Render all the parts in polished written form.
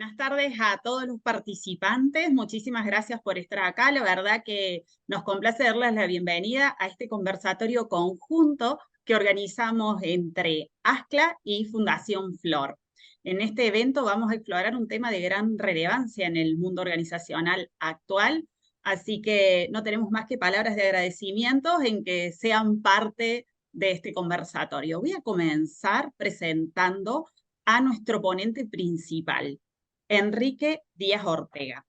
Buenas tardes a todos los participantes. Muchísimas gracias por estar acá. La verdad que nos complace darles la bienvenida a este conversatorio conjunto que organizamos entre ASCLA y Fundación Flor. En este evento vamos a explorar un tema de gran relevancia en el mundo organizacional actual, así que no tenemos más que palabras de agradecimiento en que sean parte de este conversatorio. Voy a comenzar presentando a nuestro ponente principal, Enrique Díaz Ortega.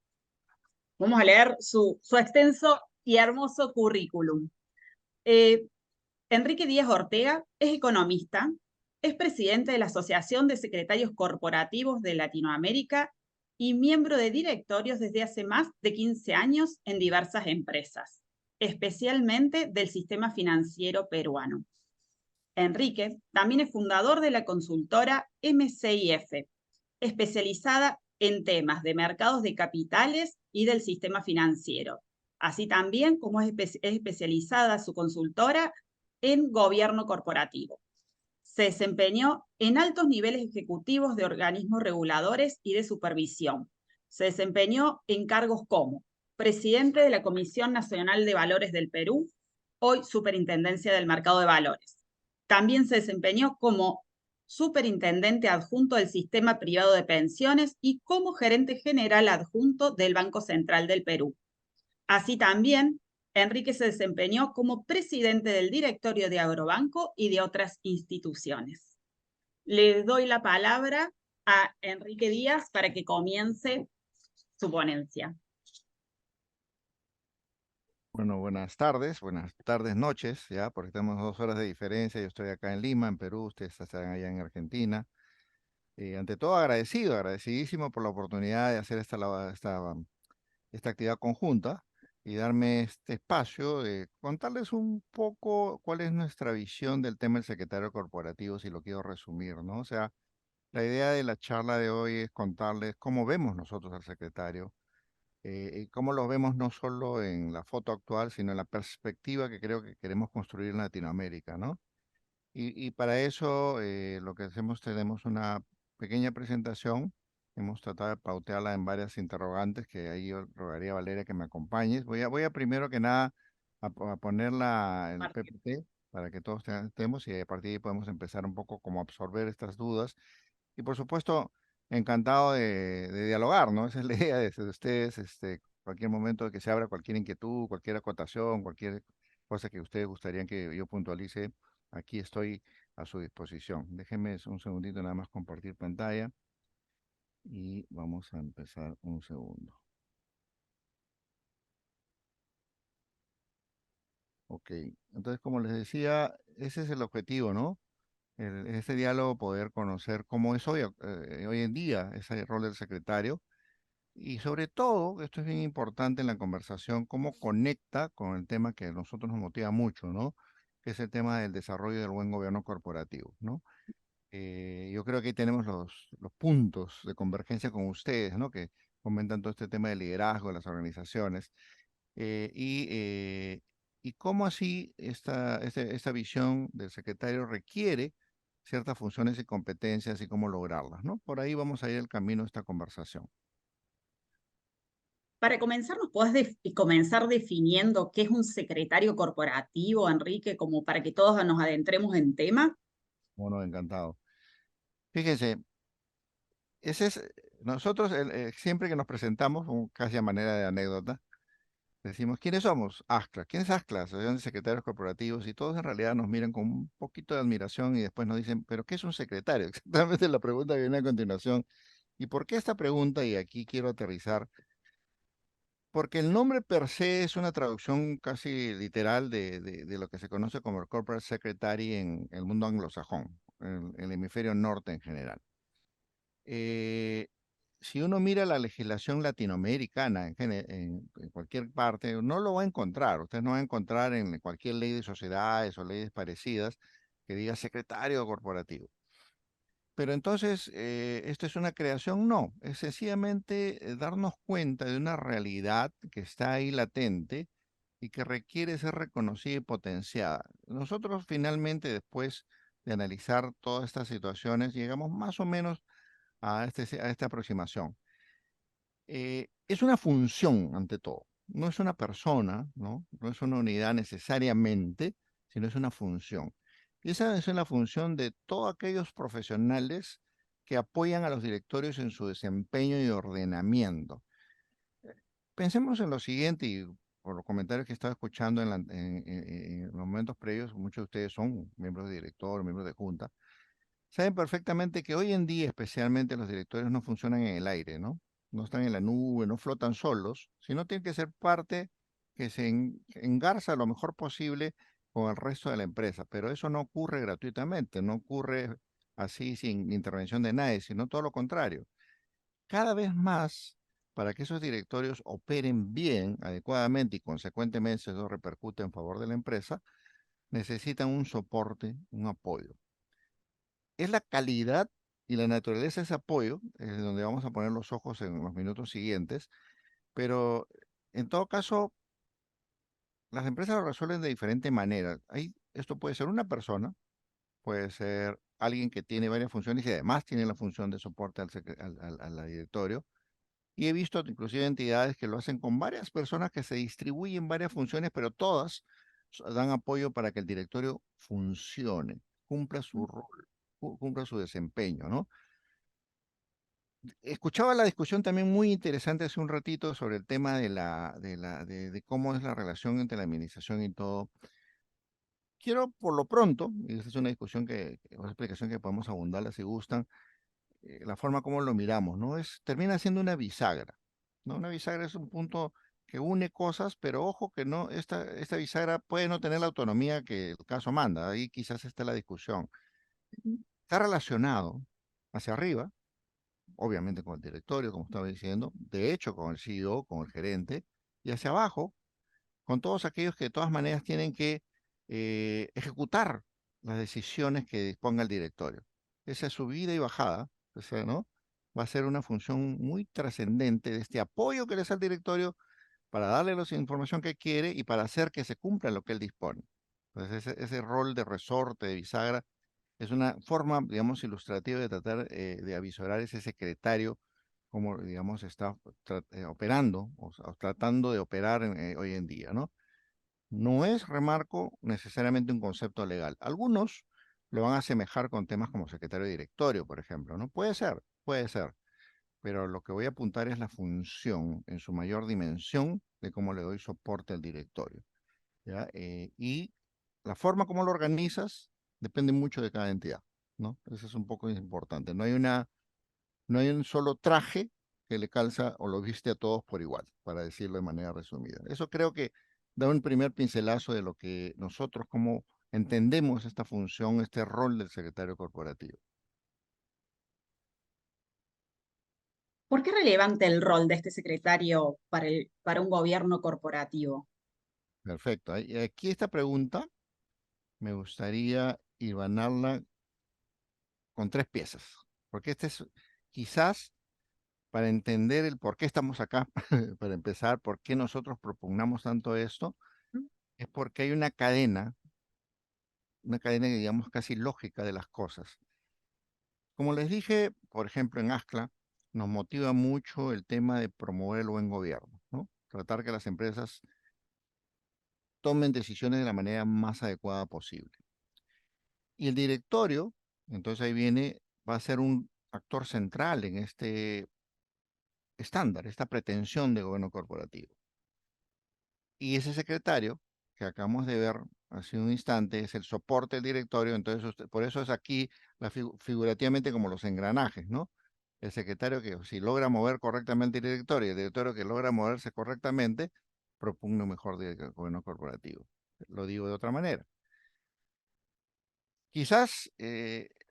Vamos a leer su extenso y hermoso currículum. Eh, Enrique Díaz Ortega es economista, es presidente de la Asociación de Secretarios Corporativos de Latinoamérica y miembro de directorios desde hace más de 15 años en diversas empresas, especialmente del sistema financiero peruano. Enrique también es fundador de la consultora MCIF, especializada en temas de mercados de capitales y del sistema financiero. Así también como es especializada su consultora en gobierno corporativo. Se desempeñó en altos niveles ejecutivos de organismos reguladores y de supervisión. Se desempeñó en cargos como presidente de la Comisión Nacional de Valores del Perú, hoy Superintendencia del Mercado de Valores. También se desempeñó como superintendente adjunto del Sistema Privado de Pensiones y como gerente general adjunto del Banco Central del Perú. Así también, Enrique se desempeñó como presidente del directorio de Agrobanco y de otras instituciones. Le doy la palabra a Enrique Díaz para que comience su ponencia. Bueno, buenas tardes, noches, ya, porque tenemos 2 horas de diferencia. Yo estoy acá en Lima, en Perú, ustedes están allá en Argentina. Ante todo, agradecidísimo por la oportunidad de hacer esta actividad conjunta y darme este espacio de contarles un poco cuál es nuestra visión del tema del secretario corporativo, si lo quiero resumir, ¿no? O sea, la idea de la charla de hoy es contarles cómo vemos nosotros al secretario y cómo lo vemos no solo en la foto actual, sino en la perspectiva que creo que queremos construir en Latinoamérica, ¿no? Y para eso lo que hacemos, tenemos una pequeña presentación. Hemos tratado de pautearla en varias interrogantes que ahí yo rogaría a Valeria que me acompañes. Voy a primero que nada a ponerla en el PPT para que todos estemos y a partir de ahí podemos empezar un poco como a absorber estas dudas y por supuesto, encantado de dialogar, ¿no? Esa es la idea de ustedes, cualquier momento de que se abra cualquier inquietud, cualquier acotación, cualquier cosa que ustedes gustarían que yo puntualice, aquí estoy a su disposición. Déjenme un segundito nada más compartir pantalla y vamos a empezar un segundo. Ok, entonces como les decía, ese es el objetivo, ¿no? Este diálogo, poder conocer cómo es hoy en día ese rol del secretario. Y sobre todo, esto es bien importante en la conversación, cómo conecta con el tema que a nosotros nos motiva mucho, ¿no? Que es el tema del desarrollo del buen gobierno corporativo, ¿no? Yo creo que ahí tenemos los puntos de convergencia con ustedes, ¿no? Que comentan todo este tema de liderazgo de las organizaciones eh, y, eh, y cómo así esta visión del secretario requiere ciertas funciones y competencias y cómo lograrlas, ¿no? Por ahí vamos a ir el camino de esta conversación. Para comenzar, ¿nos podés comenzar definiendo qué es un secretario corporativo, Enrique, como para que todos nos adentremos en tema? Bueno, encantado. Fíjense, ese es, nosotros siempre que nos presentamos, casi a manera de anécdota, decimos, ¿quiénes somos? ASCLA. ¿Quién es ASCLA? Asociación de Secretarios Corporativos, y todos en realidad nos miran con un poquito de admiración y después nos dicen, ¿pero qué es un secretario? Exactamente la pregunta que viene a continuación. ¿Y por qué esta pregunta? Y aquí quiero aterrizar, porque el nombre per se es una traducción casi literal de lo que se conoce como el Corporate Secretary en el mundo anglosajón, en el hemisferio norte en general. Eh, si uno mira la legislación latinoamericana en cualquier parte, no lo va a encontrar. Usted no va a encontrar en cualquier ley de sociedades o leyes parecidas que diga secretario corporativo. Pero entonces, ¿esto es una creación? No, es sencillamente darnos cuenta de una realidad que está ahí latente y que requiere ser reconocida y potenciada. Nosotros finalmente, después de analizar todas estas situaciones, llegamos más o menos a esta aproximación. Es una función ante todo. No es una persona, ¿no? No es una unidad necesariamente, sino es una función. Y esa es la función de todos aquellos profesionales que apoyan a los directorios en su desempeño y ordenamiento. Pensemos en lo siguiente, y por los comentarios que estaba escuchando en los momentos previos, muchos de ustedes son miembros de directorio, miembros de junta, saben perfectamente que hoy en día, especialmente los directorios no funcionan en el aire, ¿no? No están en la nube, no flotan solos, sino tienen que ser parte que se engarza lo mejor posible con el resto de la empresa. Pero eso no ocurre gratuitamente, no ocurre así sin intervención de nadie, sino todo lo contrario. Cada vez más, para que esos directorios operen bien, adecuadamente y consecuentemente eso repercute en favor de la empresa, necesitan un soporte, un apoyo. Es la calidad y la naturaleza de ese apoyo, donde vamos a poner los ojos en los minutos siguientes, pero en todo caso, las empresas lo resuelven de diferente manera. Esto puede ser una persona, puede ser alguien que tiene varias funciones y además tiene la función de soporte al directorio. Y he visto inclusive entidades que lo hacen con varias personas que se distribuyen varias funciones, pero todas dan apoyo para que el directorio funcione, cumpla su rol, cumpla su desempeño, ¿no? Escuchaba la discusión también muy interesante hace un ratito sobre el tema de cómo es la relación entre la administración y todo. Quiero, por lo pronto, y esta es una discusión una explicación que podemos abundarla si gustan, la forma como lo miramos, ¿no? Termina siendo una bisagra, ¿no? Una bisagra es un punto que une cosas, pero ojo que no, esta bisagra puede no tener la autonomía que el caso manda, ahí quizás está la discusión. Está relacionado hacia arriba, obviamente con el directorio, como estaba diciendo, de hecho con el CEO, con el gerente, y hacia abajo, con todos aquellos que de todas maneras tienen que ejecutar las decisiones que disponga el directorio. Esa subida y bajada, o sea, ¿no? Va a ser una función muy trascendente de este apoyo que le da al directorio para darle la información que quiere y para hacer que se cumpla lo que él dispone. Entonces, ese rol de resorte, de bisagra, es una forma, digamos, ilustrativa de tratar de avisorar ese secretario como, digamos, está operando o tratando de operar hoy en día, ¿no? No es, remarco, necesariamente un concepto legal. Algunos lo van a asemejar con temas como secretario de directorio, por ejemplo, ¿no? Puede ser, pero lo que voy a apuntar es la función en su mayor dimensión de cómo le doy soporte al directorio, ¿ya? Y la forma como lo organizas depende mucho de cada entidad, ¿no? Eso es un poco importante. No hay un solo traje que le calza o lo viste a todos por igual, para decirlo de manera resumida. Eso creo que da un primer pincelazo de lo que nosotros como entendemos esta función, este rol del secretario corporativo. ¿Por qué es relevante el rol de este secretario para un gobierno corporativo? Perfecto. Aquí esta pregunta me gustaría hilvanarla con tres piezas, porque este es quizás para entender el por qué estamos acá, para empezar, por qué nosotros propugnamos tanto esto, es porque hay una cadena, digamos, casi lógica de las cosas. Como les dije, por ejemplo, en ASCLA, nos motiva mucho el tema de promover el buen gobierno, ¿no? Tratar que las empresas tomen decisiones de la manera más adecuada posible. Y el directorio, entonces ahí viene, va a ser un actor central en este estándar, esta pretensión de gobierno corporativo. Y ese secretario que acabamos de ver hace un instante es el soporte del directorio, entonces por eso es aquí figurativamente como los engranajes, ¿no? El secretario que si logra mover correctamente el directorio y el directorio que logra moverse correctamente, propugna un mejor gobierno corporativo. Lo digo de otra manera. Quizás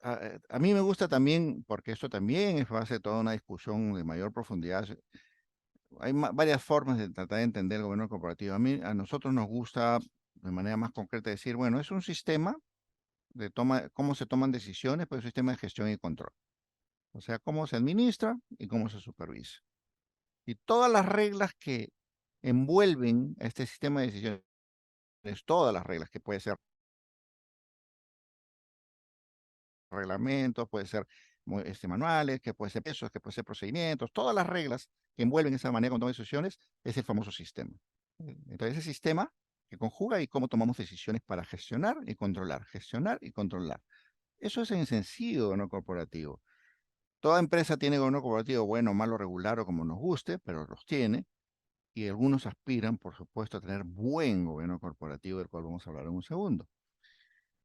a mí me gusta también, porque esto también es base de toda una discusión de mayor profundidad. Hay varias formas de tratar de entender el gobierno corporativo. A nosotros nos gusta de manera más concreta decir, bueno, es un sistema de cómo se toman decisiones, pues un sistema de gestión y control. O sea, cómo se administra y cómo se supervisa. Y todas las reglas que envuelven a este sistema de decisiones, todas las reglas que puede ser reglamentos, puede ser manuales, que puede ser pesos, que puede ser procedimientos, todas las reglas que envuelven esa manera de tomar decisiones, es el famoso sistema. Entonces, ese sistema que conjuga y cómo tomamos decisiones para gestionar y controlar, gestionar y controlar. Eso es en sencillo gobierno corporativo. Toda empresa tiene gobierno corporativo, bueno, malo, regular o como nos guste, pero los tiene. Y algunos aspiran, por supuesto, a tener buen gobierno corporativo, del cual vamos a hablar en un segundo.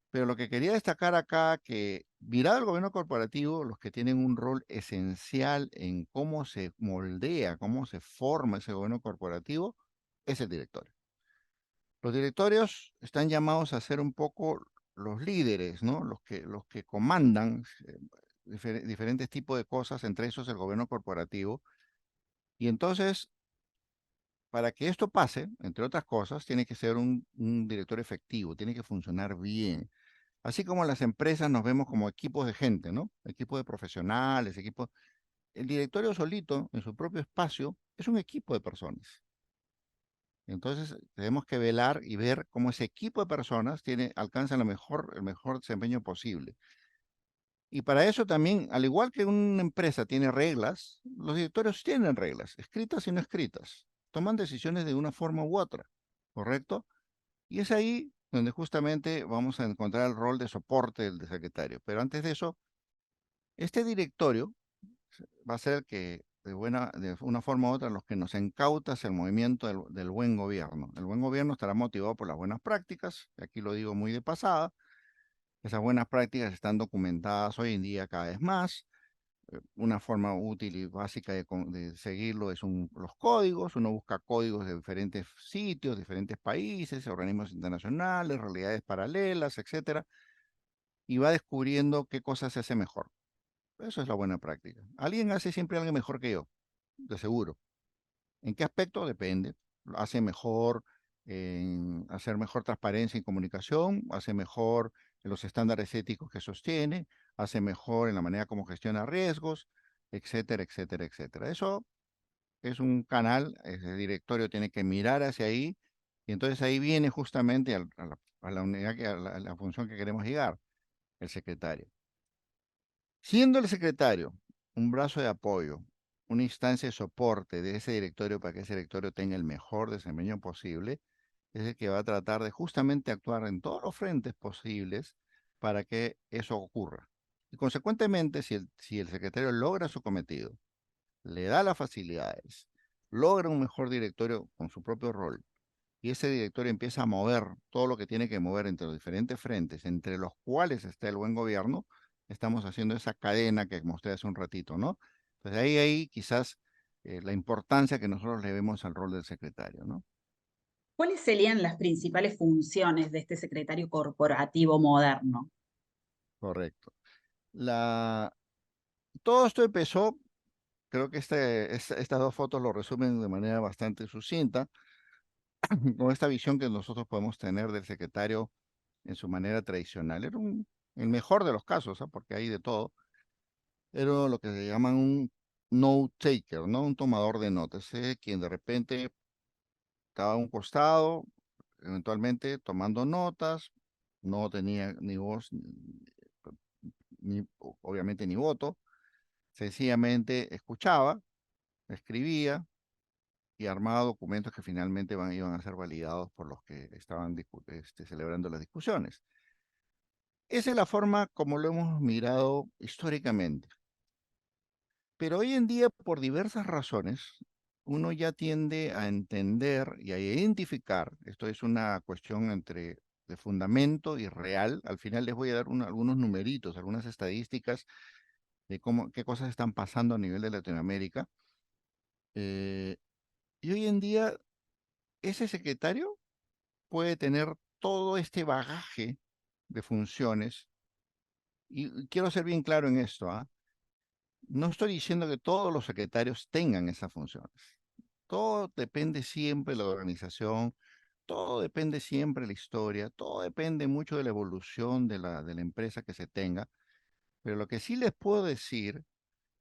Pero lo que quería destacar acá, que mirado el gobierno corporativo, los que tienen un rol esencial en cómo se moldea, cómo se forma ese gobierno corporativo, es el directorio. Los directorios están llamados a ser un poco los líderes, ¿no? Los que comandan diferentes tipos de cosas, entre esos el gobierno corporativo. Y entonces, para que esto pase, entre otras cosas, tiene que ser un directorio efectivo, tiene que funcionar bien. Así como las empresas nos vemos como equipos de gente, ¿no? Equipos de profesionales, equipos. El directorio solito, en su propio espacio, es un equipo de personas. Entonces, tenemos que velar y ver cómo ese equipo de personas alcanza el mejor desempeño posible. Y para eso también, al igual que una empresa tiene reglas, los directorios tienen reglas, escritas y no escritas. Toman decisiones de una forma u otra, ¿correcto? Y es ahí donde justamente vamos a encontrar el rol de soporte del secretario. Pero antes de eso, este directorio va a ser el que, de una forma u otra, los que nos encauta hacia el movimiento del buen gobierno. El buen gobierno estará motivado por las buenas prácticas, y aquí lo digo muy de pasada. Esas buenas prácticas están documentadas hoy en día cada vez más. Una forma útil y básica de seguirlo es los códigos. Uno busca códigos de diferentes sitios, diferentes países, organismos internacionales, realidades paralelas, etcétera, y va descubriendo qué cosas se hace mejor. Eso es la buena práctica. Alguien hace siempre algo mejor que yo, de seguro. ¿En qué aspecto? Depende. Lo hace mejor en hacer mejor transparencia y comunicación, hace mejor en los estándares éticos que sostiene, hace mejor en la manera como gestiona riesgos, etcétera, etcétera, etcétera. Eso es un canal, ese directorio tiene que mirar hacia ahí, y entonces ahí viene justamente a la unidad, a la función que queremos llegar, el secretario. Siendo el secretario un brazo de apoyo, una instancia de soporte de ese directorio para que ese directorio tenga el mejor desempeño posible, es el que va a tratar de justamente actuar en todos los frentes posibles para que eso ocurra. Y consecuentemente, si el secretario logra su cometido, le da las facilidades, logra un mejor directorio con su propio rol, y ese directorio empieza a mover todo lo que tiene que mover entre los diferentes frentes, entre los cuales está el buen gobierno, estamos haciendo esa cadena que mostré hace un ratito, ¿no? Entonces ahí quizás la importancia que nosotros le vemos al rol del secretario, ¿no? ¿Cuáles serían las principales funciones de este secretario corporativo moderno? Correcto. Todo esto empezó, creo que estas dos fotos lo resumen de manera bastante sucinta, con esta visión que nosotros podemos tener del secretario en su manera tradicional. Era el mejor de los casos, ¿ah? Porque hay de todo. Era lo que se llaman un note taker, ¿no? Un tomador de notas, quien de repente estaba a un costado, eventualmente tomando notas, no tenía ni voz, obviamente ni voto, sencillamente escuchaba, escribía y armaba documentos que finalmente iban a ser validados por los que estaban celebrando las discusiones. Esa es la forma como lo hemos mirado históricamente. Pero hoy en día, por diversas razones, uno ya tiende a entender y a identificar, esto es una cuestión de fundamento y real. Al final les voy a dar algunos numeritos, algunas estadísticas de qué cosas están pasando a nivel de Latinoamérica. Eh, y hoy en día, ese secretario puede tener todo este bagaje de funciones, y quiero ser bien claro en esto, ¿ah? No estoy diciendo que todos los secretarios tengan esas funciones. Todo depende siempre de la organización, todo depende siempre de la historia, todo depende mucho de la evolución de la empresa que se tenga. Pero lo que sí les puedo decir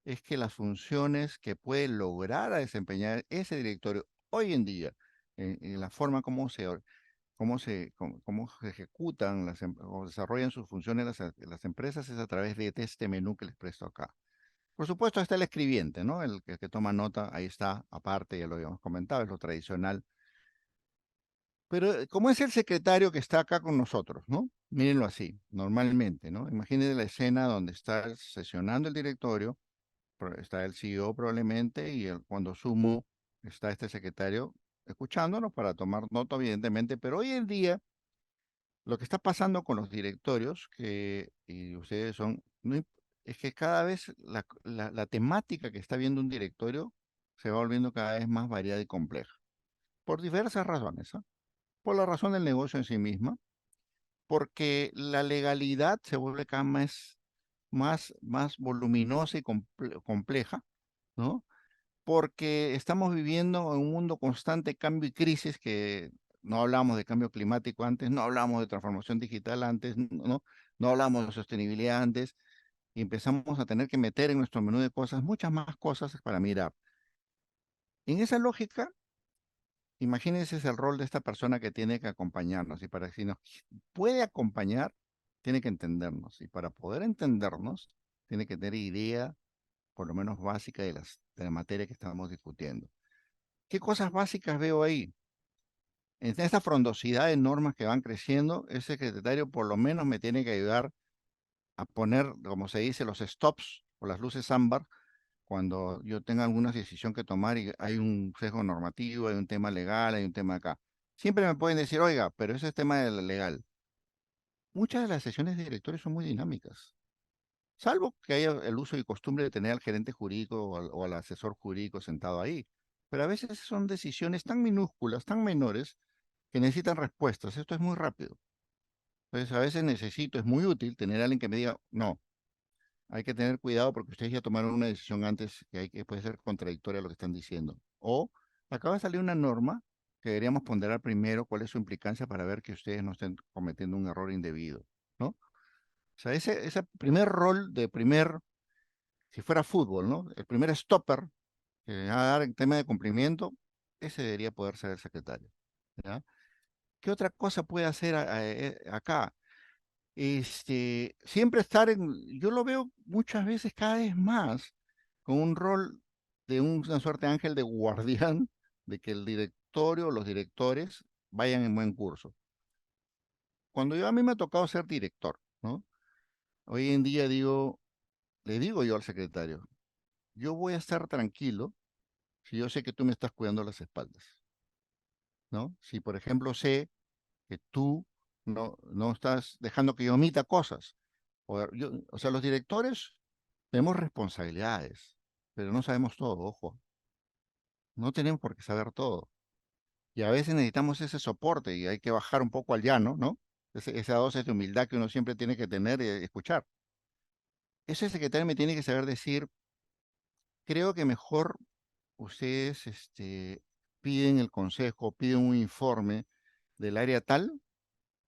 es que las funciones que puede lograr a desempeñar ese directorio hoy en día, en la forma como cómo se ejecutan o desarrollan sus funciones las empresas es a través de este menú que les presto acá. Por supuesto, está el escribiente, ¿no? El que toma nota, ahí está, aparte, ya lo habíamos comentado, es lo tradicional. Pero como es el secretario que está acá con nosotros, ¿no? Mírenlo así, normalmente, ¿no? Imagínense la escena donde está sesionando el directorio, está el CEO probablemente, y cuando sumo está este secretario escuchándonos para tomar nota, evidentemente, pero hoy en día lo que está pasando con los directorios, y ustedes son, es que cada vez la temática que está viendo un directorio se va volviendo cada vez más variada y compleja, por diversas razones, ¿ah? Por la razón del negocio en sí misma, porque la legalidad se vuelve cada vez más voluminosa y compleja, ¿no? Porque estamos viviendo en un mundo constante de cambio y crisis que no hablamos de cambio climático antes, no hablamos de transformación digital antes, no hablamos de sostenibilidad antes, y empezamos a tener que meter en nuestro menú de cosas muchas más cosas para mirar. En esa lógica, imagínense el rol de esta persona que tiene que acompañarnos, y para que si nos puede acompañar, tiene que entendernos, y para poder entendernos, tiene que tener idea, por lo menos básica, de la materia que estamos discutiendo. ¿Qué cosas básicas veo ahí? En esta frondosidad de normas que van creciendo, el secretario por lo menos me tiene que ayudar a poner, como se dice, los stops o las luces ámbar cuando yo tenga alguna decisión que tomar y hay un sesgo normativo, hay un tema legal, hay un tema acá. Siempre me pueden decir, oiga, pero ese es tema de la legal. Muchas de las sesiones de directores son muy dinámicas, salvo que haya el uso y costumbre de tener al gerente jurídico o al asesor jurídico sentado ahí. Pero a veces son decisiones tan minúsculas, tan menores, que necesitan respuestas. Esto es muy rápido. Entonces, a veces es muy útil tener a alguien que me diga, no, hay que tener cuidado porque ustedes ya tomaron una decisión antes que puede ser contradictoria a lo que están diciendo. O acaba de salir una norma que deberíamos ponderar primero cuál es su implicancia para ver que ustedes no estén cometiendo un error indebido, ¿no? O sea, ese primer rol si fuera fútbol, ¿no? El primer stopper que va a dar en tema de cumplimiento, ese debería poder ser el secretario, ¿ya? ¿Qué otra cosa puede hacer acá? Siempre yo lo veo muchas veces cada vez más con un rol de una suerte de ángel de guardián de que el directorio o los directores vayan en buen curso. Cuando a mí me ha tocado ser director, ¿no? Hoy en día le digo yo al secretario, yo voy a estar tranquilo si yo sé que tú me estás cuidando las espaldas, ¿no? Si, por ejemplo, sé que tú no estás dejando que yo omita cosas. O sea, los directores tenemos responsabilidades, pero no sabemos todo, ojo. No tenemos por qué saber todo. Y a veces necesitamos ese soporte y hay que bajar un poco al llano, ¿no? Esa dosis de humildad que uno siempre tiene que tener y escuchar. Ese secretario me tiene que saber decir, creo que mejor ustedes piden el consejo, piden un informe del área tal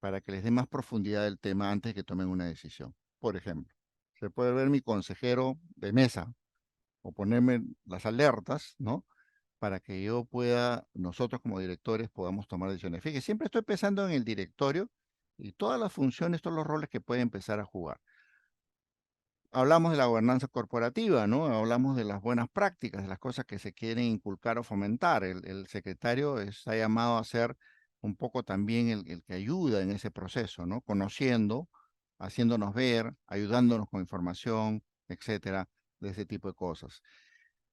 para que les dé más profundidad del tema antes de que tomen una decisión. Por ejemplo, se puede ver mi consejero de mesa o ponerme las alertas, ¿no? Para que nosotros como directores podamos tomar decisiones. Fíjese, siempre estoy pensando en el directorio y todas las funciones, todos los roles que puede empezar a jugar. Hablamos de la gobernanza corporativa, ¿no? Hablamos de las buenas prácticas, de las cosas que se quieren inculcar o fomentar. El secretario está llamado a ser un poco también el que ayuda en ese proceso, ¿no? Conociendo, haciéndonos ver, ayudándonos con información, etcétera, de ese tipo de cosas.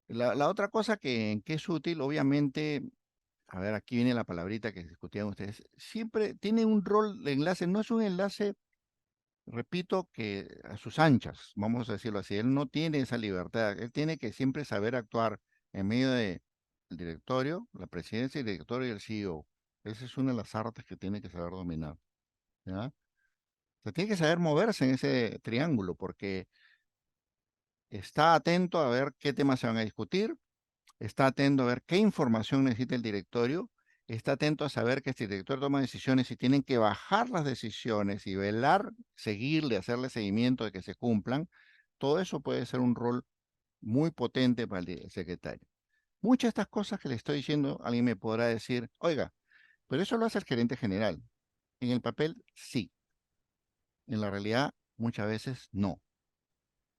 La otra cosa que es útil, obviamente, a ver, aquí viene la palabrita que discutían ustedes, siempre tiene un rol de enlace, no es un enlace, repito, que a sus anchas, vamos a decirlo así, él no tiene esa libertad, él tiene que siempre saber actuar en medio del directorio, la presidencia, el directorio y el CEO. Esa es una de las artes que tiene que saber dominar, ¿ya? O sea, tiene que saber moverse en ese triángulo porque está atento a ver qué temas se van a discutir, está atento a ver qué información necesita el directorio, está atento a saber que este director toma decisiones y tienen que bajar las decisiones y velar, seguirle, hacerle seguimiento de que se cumplan. Todo eso puede ser un rol muy potente para el secretario. Muchas de estas cosas que le estoy diciendo, alguien me podrá decir, oiga, pero eso lo hace el gerente general. En el papel, sí. En la realidad, muchas veces no.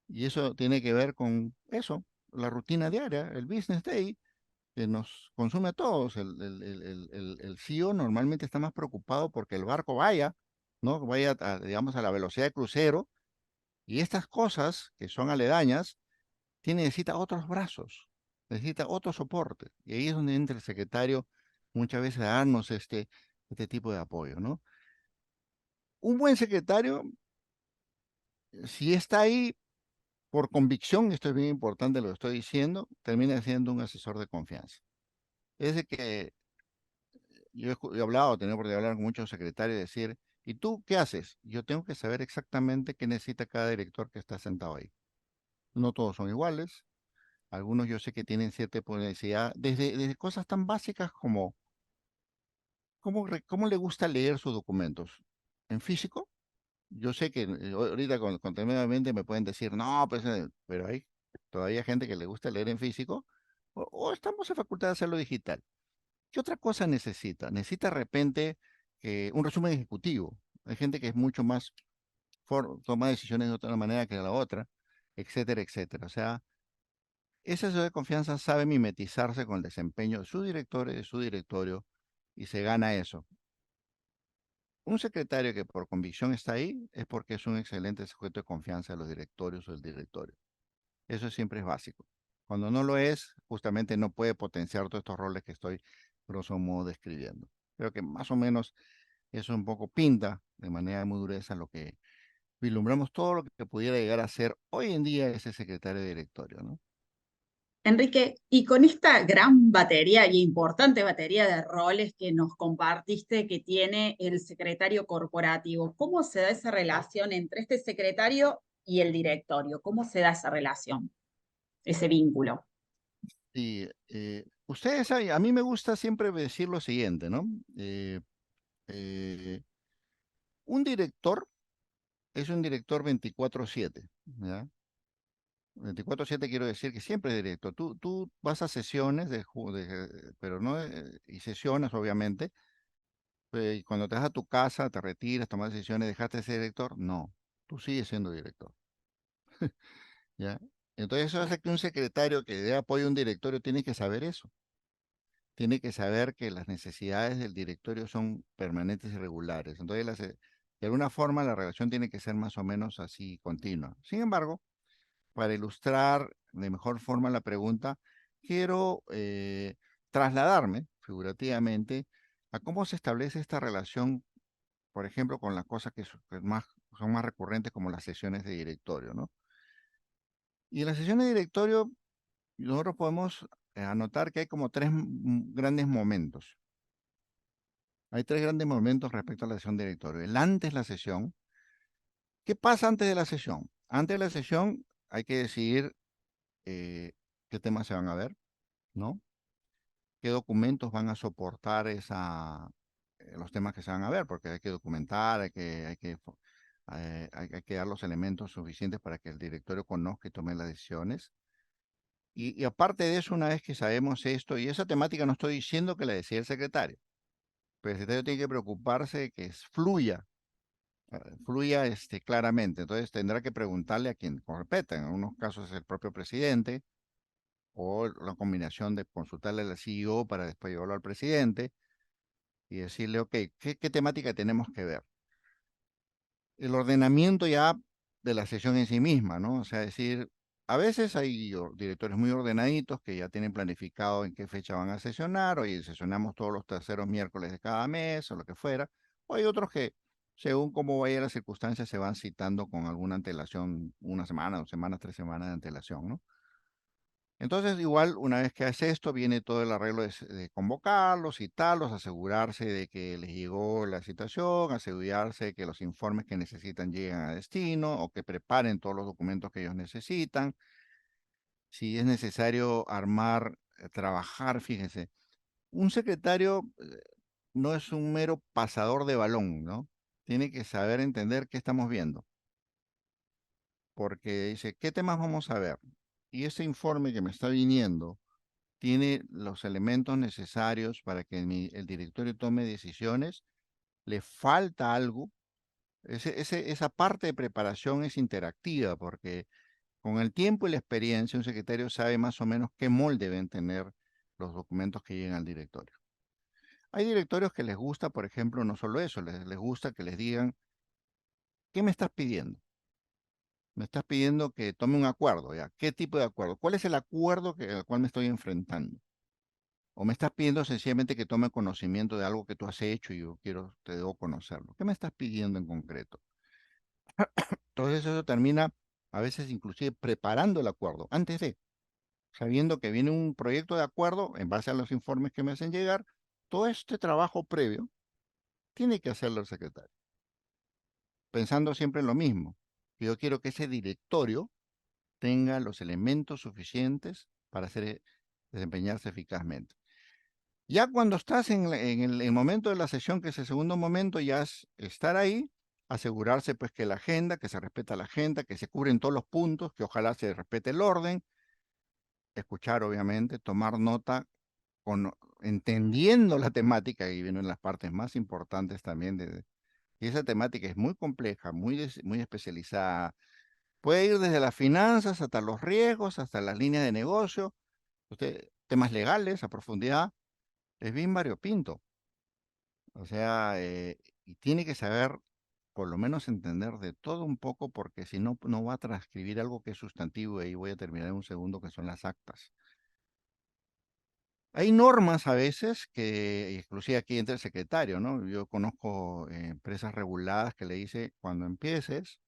Y eso tiene que ver con eso, la rutina diaria, el business day, que nos consume a todos. El CEO normalmente está más preocupado porque el barco vaya, ¿no? Vaya, digamos, a la velocidad de crucero, y estas cosas que son aledañas, necesita otros brazos, necesita otro soporte. Y ahí es donde entra el secretario muchas veces a darnos este tipo de apoyo, ¿no? Un buen secretario, si está ahí por convicción, esto es bien importante lo que estoy diciendo, termina siendo un asesor de confianza. Es de que yo he hablado, he tenido por hablar con muchos secretarios y decir, ¿y tú qué haces? Yo tengo que saber exactamente qué necesita cada director que está sentado ahí. No todos son iguales. Algunos yo sé que tienen cierta necesidad, desde cosas tan básicas como cómo le gusta leer sus documentos. ¿En físico? Yo sé que ahorita contemporáneamente me pueden decir, no, pues, pero hay todavía gente que le gusta leer en físico, o estamos en facultad de hacerlo digital. ¿Qué otra cosa necesita? Necesita de repente un resumen ejecutivo. Hay gente que es mucho más, toma decisiones de otra manera que la otra, etcétera, etcétera. O sea, ese asesor de confianza sabe mimetizarse con el desempeño de sus directores, de su directorio, y se gana eso. Un secretario que por convicción está ahí es porque es un excelente sujeto de confianza de los directorios o del directorio. Eso siempre es básico. Cuando no lo es, justamente no puede potenciar todos estos roles que estoy, grosso modo, describiendo. Creo que más o menos eso un poco pinta de manera muy dureza lo que vislumbramos todo lo que pudiera llegar a ser hoy en día ese secretario de directorio, ¿no? Enrique, y con esta gran batería y importante batería de roles que nos compartiste que tiene el secretario corporativo, ¿cómo se da esa relación entre este secretario y el directorio? ¿Cómo se da esa relación, ese vínculo? Y ustedes saben, a mí me gusta siempre decir lo siguiente, ¿no? Eh, eh, un director es un director 24/7, ¿ya? 24/7 quiero decir que siempre es directo. Tú vas a sesiones, pero no, y sesiones obviamente, y cuando te vas a tu casa, te retiras, tomas decisiones, dejaste de ser director, no, tú sigues siendo director, ¿ya? Entonces eso hace que un secretario que dé apoyo a un directorio tiene que saber eso. Tiene que saber que las necesidades del directorio son permanentes y regulares. Entonces, de alguna forma la relación tiene que ser más o menos así continua. Sin embargo, para ilustrar de mejor forma la pregunta, quiero trasladarme figurativamente a cómo se establece esta relación, por ejemplo, con las cosas son más recurrentes como las sesiones de directorio, ¿no? Y en las sesiones de directorio nosotros podemos anotar que hay como tres grandes momentos. Hay tres grandes momentos respecto a la sesión de directorio. El antes de la sesión. ¿Qué pasa antes de la sesión? Antes de la sesión hay que decidir qué temas se van a ver, ¿no? Qué documentos van a soportar los temas que se van a ver, porque hay que documentar, hay que dar los elementos suficientes para que el directorio conozca y tome las decisiones. Y aparte de eso, una vez que sabemos esto, y esa temática no estoy diciendo que la decida el secretario, pero el secretario tiene que preocuparse de que fluya claramente. Entonces tendrá que preguntarle a quien competa. En algunos casos es el propio presidente, o la combinación de consultarle al CEO para después llevarlo al presidente y decirle, ok, ¿qué temática tenemos que ver? El ordenamiento ya de la sesión en sí misma, ¿no? O sea, decir, a veces hay directores muy ordenaditos que ya tienen planificado en qué fecha van a sesionar, oye, sesionamos todos los terceros miércoles de cada mes o lo que fuera, o hay otros que, según cómo vaya las circunstancias, se van citando con alguna antelación, una semana, 2 semanas, 3 semanas de antelación, ¿no? Entonces, igual, una vez que hace esto, viene todo el arreglo de convocarlos, citarlos, asegurarse de que les llegó la citación, asegurarse de que los informes que necesitan lleguen a destino o que preparen todos los documentos que ellos necesitan. Si es necesario trabajar, fíjense, un secretario no es un mero pasador de balón, ¿no? Tiene que saber entender qué estamos viendo, porque dice, ¿qué temas vamos a ver? Y ese informe que me está viniendo tiene los elementos necesarios para que el directorio tome decisiones. le falta algo. Esa parte de preparación es interactiva porque con el tiempo y la experiencia un secretario sabe más o menos qué molde deben tener los documentos que lleguen al directorio. Hay directorios que les gusta, por ejemplo, no solo eso, les gusta que les digan, ¿qué me estás pidiendo? Me estás pidiendo que tome un acuerdo, ¿ya? ¿Qué tipo de acuerdo? ¿Cuál es el acuerdo al cual me estoy enfrentando? O me estás pidiendo sencillamente que tome conocimiento de algo que tú has hecho y yo te debo conocerlo. ¿Qué me estás pidiendo en concreto? Entonces eso termina a veces inclusive preparando el acuerdo, antes de, sabiendo que viene un proyecto de acuerdo en base a los informes que me hacen llegar, todo este trabajo previo tiene que hacerlo el secretario, pensando siempre en lo mismo. Yo quiero que ese directorio tenga los elementos suficientes para desempeñarse eficazmente. Ya cuando estás en el momento de la sesión, que es el segundo momento, ya es estar ahí, asegurarse pues que la agenda, que se respeta la agenda, que se cubren todos los puntos, que ojalá se respete el orden, escuchar obviamente, tomar nota, entendiendo la temática, y vienen las partes más importantes también, y esa temática es muy compleja, muy especializada, puede ir desde las finanzas hasta los riesgos, hasta las líneas de negocio, temas legales a profundidad, es bien variopinto. O sea, y tiene que saber, por lo menos entender de todo un poco, porque si no, no va a transcribir algo que es sustantivo, y ahí voy a terminar en un segundo, que son las actas. Hay normas a veces que, inclusive aquí entra el secretario, ¿no? Yo conozco empresas reguladas que le dice, cuando empieces,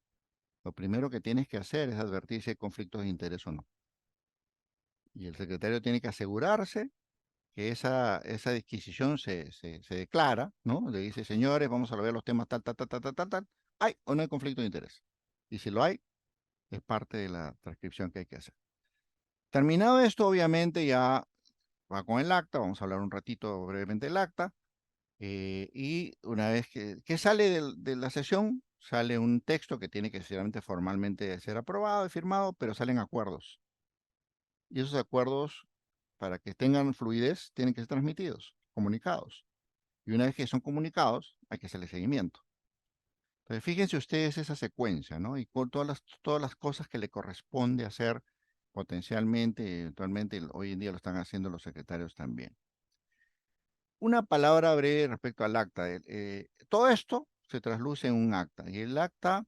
lo primero que tienes que hacer es advertir si hay conflictos de interés o no. Y el secretario tiene que asegurarse que esa disquisición se declara, ¿no? Le dice, señores, vamos a ver los temas tal, tal, tal, tal, tal, tal, tal. ¿Hay o no hay conflicto de interés? Y si lo hay, es parte de la transcripción que hay que hacer. Terminado esto, obviamente ya va con el acta, vamos a hablar un ratito brevemente del acta, y una vez que sale de la sesión, sale un texto que tiene que formalmente ser aprobado y firmado, pero salen acuerdos. Y esos acuerdos, para que tengan fluidez, tienen que ser transmitidos, comunicados. Y una vez que son comunicados, hay que hacerle seguimiento. Entonces, fíjense ustedes esa secuencia, ¿no? Y con todas las cosas que le corresponde hacer potencialmente, eventualmente, hoy en día lo están haciendo los secretarios también. Una palabra breve respecto al acta. Todo esto se trasluce en un acta. Y el acta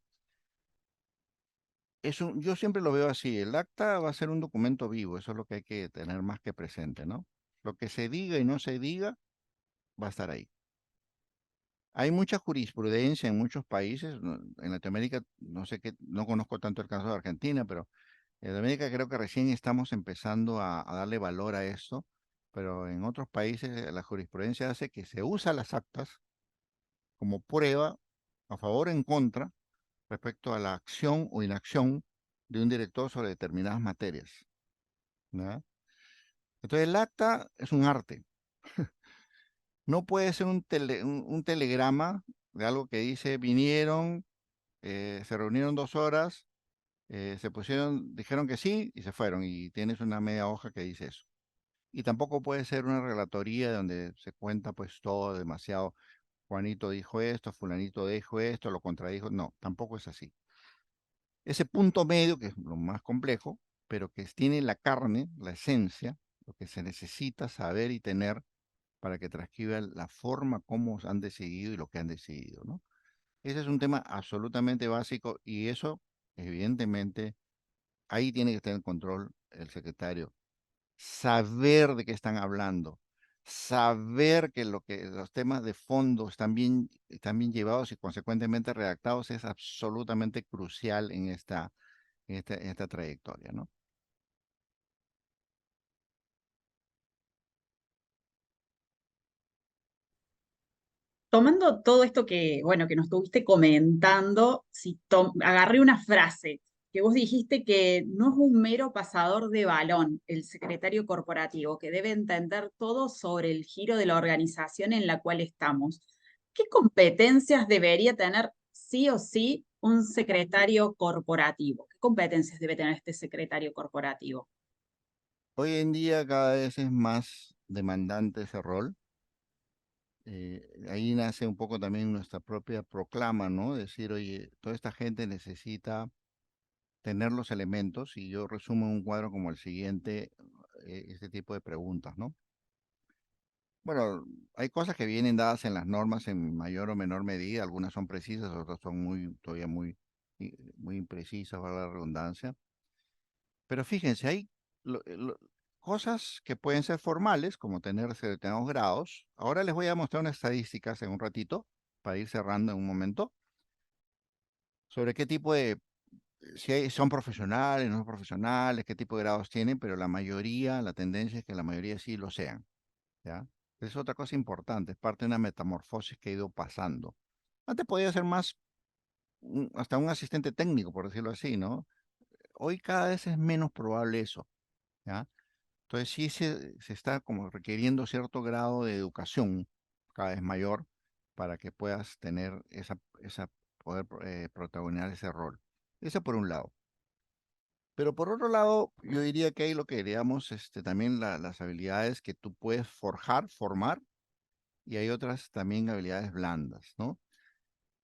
yo siempre lo veo así, el acta va a ser un documento vivo, eso es lo que hay que tener más que presente, ¿no? Lo que se diga y no se diga va a estar ahí. Hay mucha jurisprudencia en muchos países, en Latinoamérica no sé qué, no conozco tanto el caso de Argentina, pero en Latinoamérica creo que recién estamos empezando a darle valor a esto, pero en otros países la jurisprudencia hace que se usa las actas como prueba a favor o en contra respecto a la acción o inacción de un director sobre determinadas materias, ¿no? Entonces el acta es un arte. No puede ser un telegrama de algo que dice, vinieron, se reunieron 2 horas, se pusieron, dijeron que sí y se fueron, y tienes una media hoja que dice eso. Y tampoco puede ser una relatoría donde se cuenta pues todo demasiado. Juanito dijo esto, fulanito dijo esto, lo contradijo. No, tampoco es así. Ese punto medio, que es lo más complejo, pero que tiene la carne, la esencia, lo que se necesita saber y tener para que transcriba la forma como han decidido y lo que han decidido, ¿no? Ese es un tema absolutamente básico, y eso, evidentemente, ahí tiene que estar en control el secretario. Saber de qué están hablando, saber que los temas de fondo están bien llevados y consecuentemente redactados, es absolutamente crucial en esta trayectoria, ¿no? Tomando todo esto que, bueno, que nos estuviste comentando, si agarré una frase que vos dijiste que no es un mero pasador de balón el secretario corporativo, que debe entender todo sobre el giro de la organización en la cual estamos. ¿Qué competencias debería tener sí o sí un secretario corporativo? ¿Qué competencias debe tener este secretario corporativo? Hoy en día cada vez es más demandante ese rol. ahí nace un poco también nuestra propia proclama, ¿no? Decir, oye, toda esta gente necesita tener los elementos y yo resumo en un cuadro como el siguiente, este tipo de preguntas, ¿no? Bueno, hay cosas que vienen dadas en las normas en mayor o menor medida, algunas son precisas, otras son todavía muy imprecisas, para la redundancia. Pero fíjense, hay cosas que pueden ser formales, como tener determinados grados. Ahora les voy a mostrar unas estadísticas en un ratito, para ir cerrando en un momento, sobre qué tipo de, son profesionales, no son profesionales, qué tipo de grados tienen, pero la mayoría, la tendencia es que la mayoría sí lo sean, ¿ya? Es otra cosa importante, es parte de una metamorfosis que ha ido pasando. Antes podía ser más, hasta un asistente técnico, por decirlo así, ¿no? Hoy cada vez es menos probable eso, ¿ya? Entonces sí se está como requiriendo cierto grado de educación cada vez mayor para que puedas tener poder protagonizar ese rol. Eso por un lado. Pero por otro lado, yo diría que hay lo que diríamos también las habilidades que tú puedes formar, y hay otras también habilidades blandas, ¿no?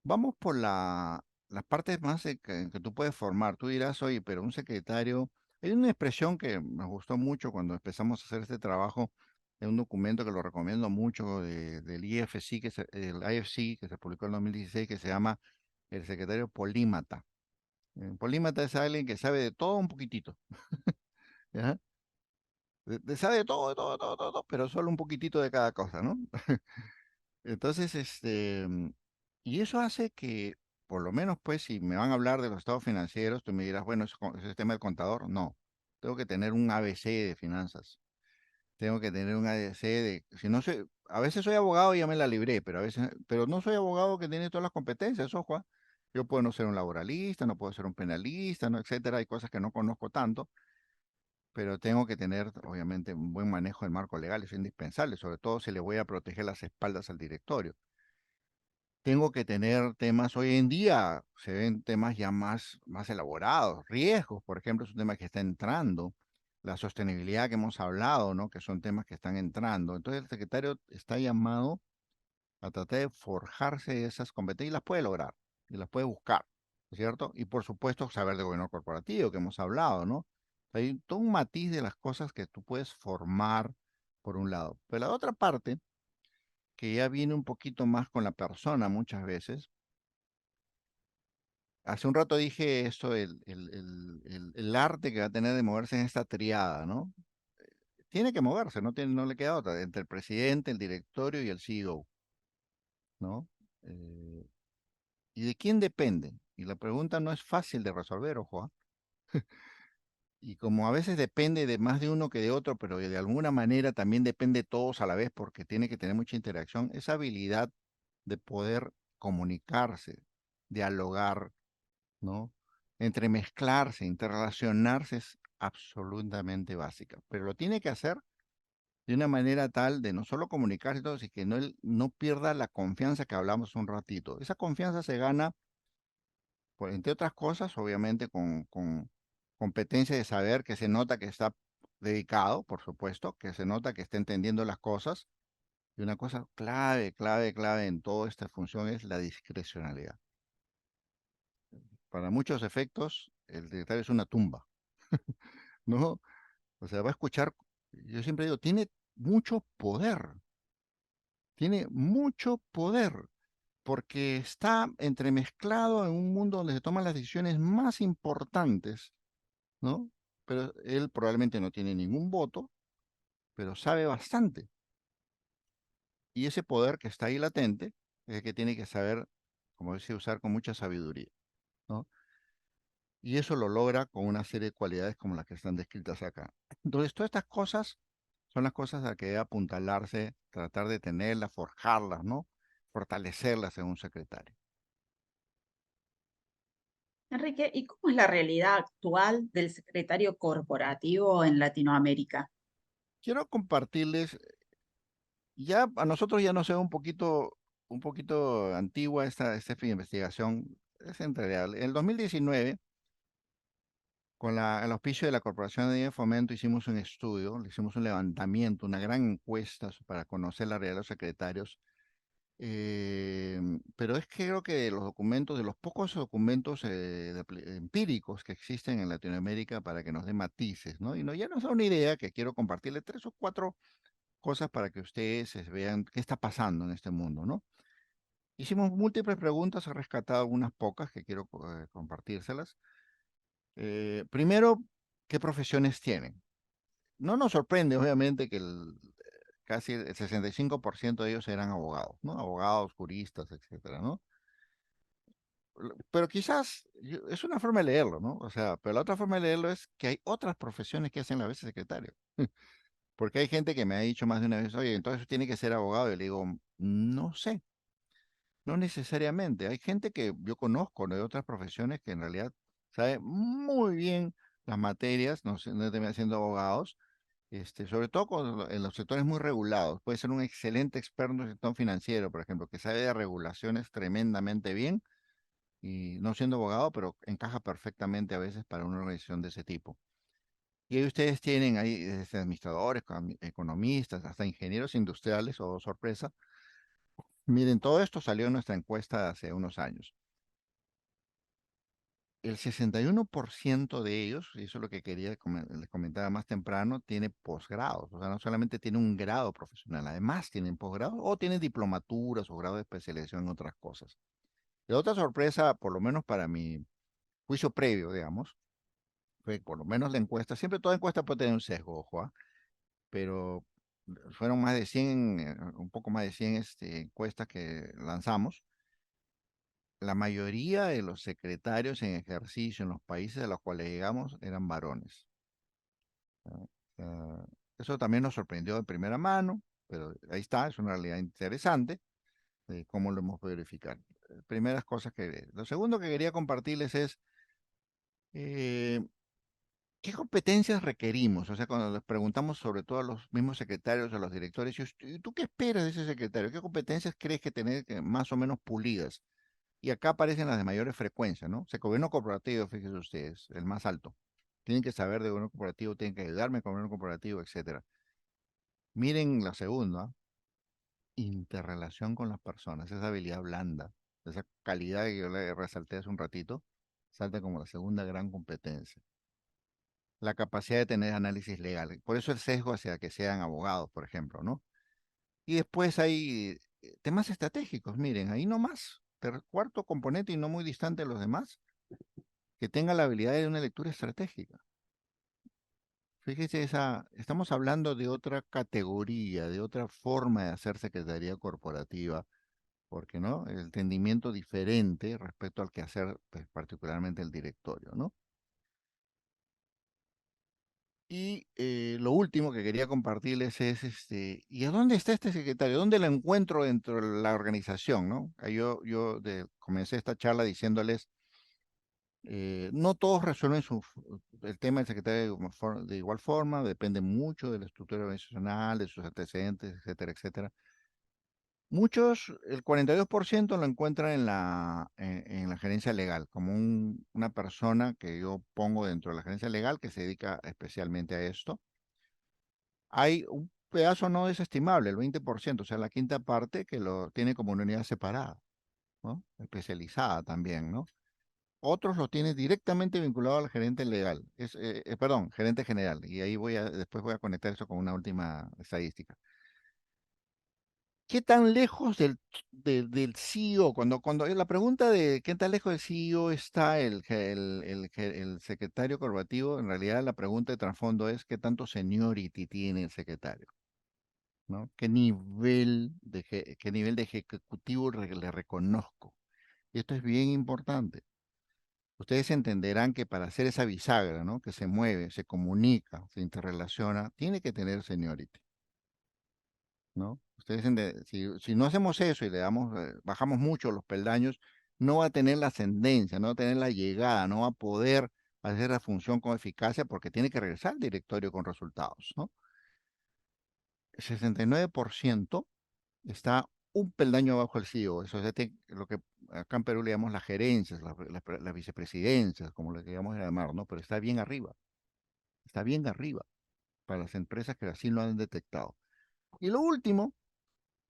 Vamos por las partes más que tú puedes formar. Tú dirás, oye, pero un secretario, hay una expresión que me gustó mucho cuando empezamos a hacer este trabajo, de un documento que lo recomiendo mucho del IFC, el IFC, que se publicó en 2016, que se llama el secretario polímata. Polímata es alguien que sabe de todo un poquitito, ¿ya? Sabe de todo, de todo, todo, todo, pero solo un poquitito de cada cosa, ¿no? Entonces, y eso hace que, por lo menos, pues, si me van a hablar de los estados financieros, tú me dirás, bueno, ese es tema del contador. No, tengo que tener un ABC de finanzas. Tengo que tener un ABC si no soy, a veces soy abogado y ya me la libré, pero no soy abogado que tiene todas las competencias, ojo. Yo puedo no ser un laboralista, no puedo ser un penalista, no, etcétera. Hay cosas que no conozco tanto, pero tengo que tener, obviamente, un buen manejo del marco legal, es indispensable, sobre todo si le voy a proteger las espaldas al directorio. Tengo que tener temas, hoy en día se ven temas ya más elaborados, riesgos, por ejemplo, es un tema que está entrando, la sostenibilidad que hemos hablado, ¿no? Que son temas que están entrando. Entonces el secretario está llamado a tratar de forjarse esas competencias y las puede lograr, y las puede buscar, ¿cierto? Y por supuesto saber de gobierno corporativo, que hemos hablado, ¿no? Hay todo un matiz de las cosas que tú puedes formar por un lado. Pero la otra parte, que ya viene un poquito más con la persona muchas veces. Hace un rato dije esto, el arte que va a tener de moverse en esta triada, ¿no? Tiene que moverse, no le queda otra, entre el presidente, el directorio y el CEO, ¿no? Eh, ¿Y de quién depende? Y la pregunta no es fácil de resolver, ojo, ¿ah? Y como a veces depende de más de uno que de otro, pero de alguna manera también depende de todos a la vez porque tiene que tener mucha interacción, esa habilidad de poder comunicarse, dialogar, ¿no? Entremezclarse, interrelacionarse es absolutamente básica, pero lo tiene que hacer de una manera tal de no solo comunicarse, y todo, sino que él no pierda la confianza que hablamos un ratito. Esa confianza se gana, entre otras cosas, obviamente con competencia de saber que se nota que está dedicado, por supuesto, que se nota que está entendiendo las cosas. Y una cosa clave, clave, clave en toda esta función es la discrecionalidad. Para muchos efectos, el secretario es una tumba, ¿no? O sea, va a escuchar, yo siempre digo, tiene mucho poder, porque está entremezclado en un mundo donde se toman las decisiones más importantes, ¿no? Pero él probablemente no tiene ningún voto, pero sabe bastante. Y ese poder que está ahí latente es el que tiene que saber, como decía, usar con mucha sabiduría, ¿no? Y eso lo logra con una serie de cualidades como las que están descritas acá. Entonces, todas estas cosas son las cosas a las que debe apuntalarse, tratar de tenerlas, forjarlas, ¿no? Fortalecerlas en un secretario. Enrique, ¿y cómo es la realidad actual del secretario corporativo en Latinoamérica? Quiero compartirles, ya a nosotros ya nos ve un poquito antigua esta investigación, es entre real. En el 2019, con el auspicio de la Corporación de Fomento, hicimos un estudio, le hicimos un levantamiento, una gran encuesta para conocer la realidad de los secretarios. Pero es que creo que de los documentos, de los pocos documentos empíricos que existen en Latinoamérica para que nos den matices, ¿no? Y no, ya nos da una idea que quiero compartirle tres o cuatro cosas para que ustedes vean qué está pasando en este mundo, ¿no? Hicimos múltiples preguntas, he rescatado algunas pocas que quiero compartírselas. Primero, ¿qué profesiones tienen? No nos sorprende, obviamente, que casi el 65% de ellos eran abogados, ¿no? Abogados, juristas, etcétera, ¿no? Pero quizás es una forma de leerlo, ¿no? O sea, pero la otra forma de leerlo es que hay otras profesiones que hacen la vez de secretario. Porque hay gente que me ha dicho más de una vez, oye, entonces tiene que ser abogado. Y le digo, no sé, no necesariamente. Hay gente que yo conozco de otras profesiones que en realidad sabe muy bien las materias, no terminan siendo abogados, sobre todo en los sectores muy regulados. Puede ser un excelente experto en el sector financiero, por ejemplo, que sabe de regulaciones tremendamente bien y no siendo abogado, pero encaja perfectamente a veces para una organización de ese tipo. Y ahí ustedes tienen ahí desde administradores, economistas, hasta ingenieros industriales, o sorpresa. Miren, todo esto salió en nuestra encuesta hace unos años. El 61% de ellos, y eso es lo que quería les comentaba más temprano, tiene posgrados. O sea, no solamente tiene un grado profesional, además tienen posgrados o tienen diplomaturas o grado de especialización en otras cosas. Y otra sorpresa, por lo menos para mi juicio previo, digamos, fue por lo menos la encuesta, siempre toda encuesta puede tener un sesgo, ojo, pero fueron más de 100, un poco más de 100 encuestas que lanzamos. La mayoría de los secretarios en ejercicio en los países a los cuales llegamos eran varones. ¿No? Eso también nos sorprendió de primera mano, pero ahí está, es una realidad interesante de cómo lo hemos podido verificar. Primeras cosas que... Lo segundo que quería compartirles es eh, qué competencias requerimos. O sea, cuando les preguntamos sobre todo a los mismos secretarios, a los directores, ¿y tú qué esperas de ese secretario? ¿Qué competencias crees que tener más o menos pulidas? Y acá aparecen las de mayores frecuencias, ¿no? O sea, gobierno corporativo, fíjense ustedes, el más alto. Tienen que saber de gobierno corporativo, tienen que ayudarme con gobierno corporativo, etcétera. Miren la segunda, interrelación con las personas, esa habilidad blanda, esa calidad que yo le resalté hace un ratito, salta como la segunda gran competencia. La capacidad de tener análisis legal. Por eso el sesgo hacia que sean abogados, por ejemplo, ¿no? Y después hay temas estratégicos, miren, ahí nomás, cuarto componente y no muy distante de los demás, que tenga la habilidad de una lectura estratégica. Fíjese, estamos hablando de otra categoría, de otra forma de hacer secretaría corporativa, porque no, el entendimiento diferente respecto al que hacer, pues, particularmente el directorio, ¿no? Y lo último que quería compartirles es, ¿y a dónde está este secretario? ¿Dónde lo encuentro dentro de la organización, no? Ahí comencé esta charla diciéndoles, no todos resuelven el tema del secretario de igual forma, depende mucho de la estructura organizacional, de sus antecedentes, etcétera, etcétera. Muchos, el 42% lo encuentran en la gerencia legal, como una persona que yo pongo dentro de la gerencia legal que se dedica especialmente a esto. Hay un pedazo no desestimable, el 20%, o sea, la quinta parte que lo tiene como una unidad separada, ¿no? Especializada también, ¿no? Otros lo tienen directamente vinculado al gerente legal, perdón, gerente general, y ahí después voy a conectar eso con una última estadística. ¿Qué tan lejos del CEO? Cuando la pregunta de qué tan lejos del CEO está el secretario corporativo, en realidad la pregunta de trasfondo es qué tanto seniority tiene el secretario, ¿no? ¿Qué nivel de ejecutivo le reconozco? Y esto es bien importante. Ustedes entenderán que para hacer esa bisagra, ¿no? Que se mueve, se comunica, se interrelaciona, tiene que tener seniority, ¿no? Si no hacemos eso y bajamos mucho los peldaños, no va a tener la ascendencia, no va a tener la llegada, no va a poder hacer la función con eficacia porque tiene que regresar al directorio con resultados, ¿no? El 69% está un peldaño abajo del CEO, eso es lo que acá en Perú le llamamos las gerencias, las vicepresidencias, como le queramos llamar, ¿no? Pero está bien arriba para las empresas que así lo han detectado. Y lo último,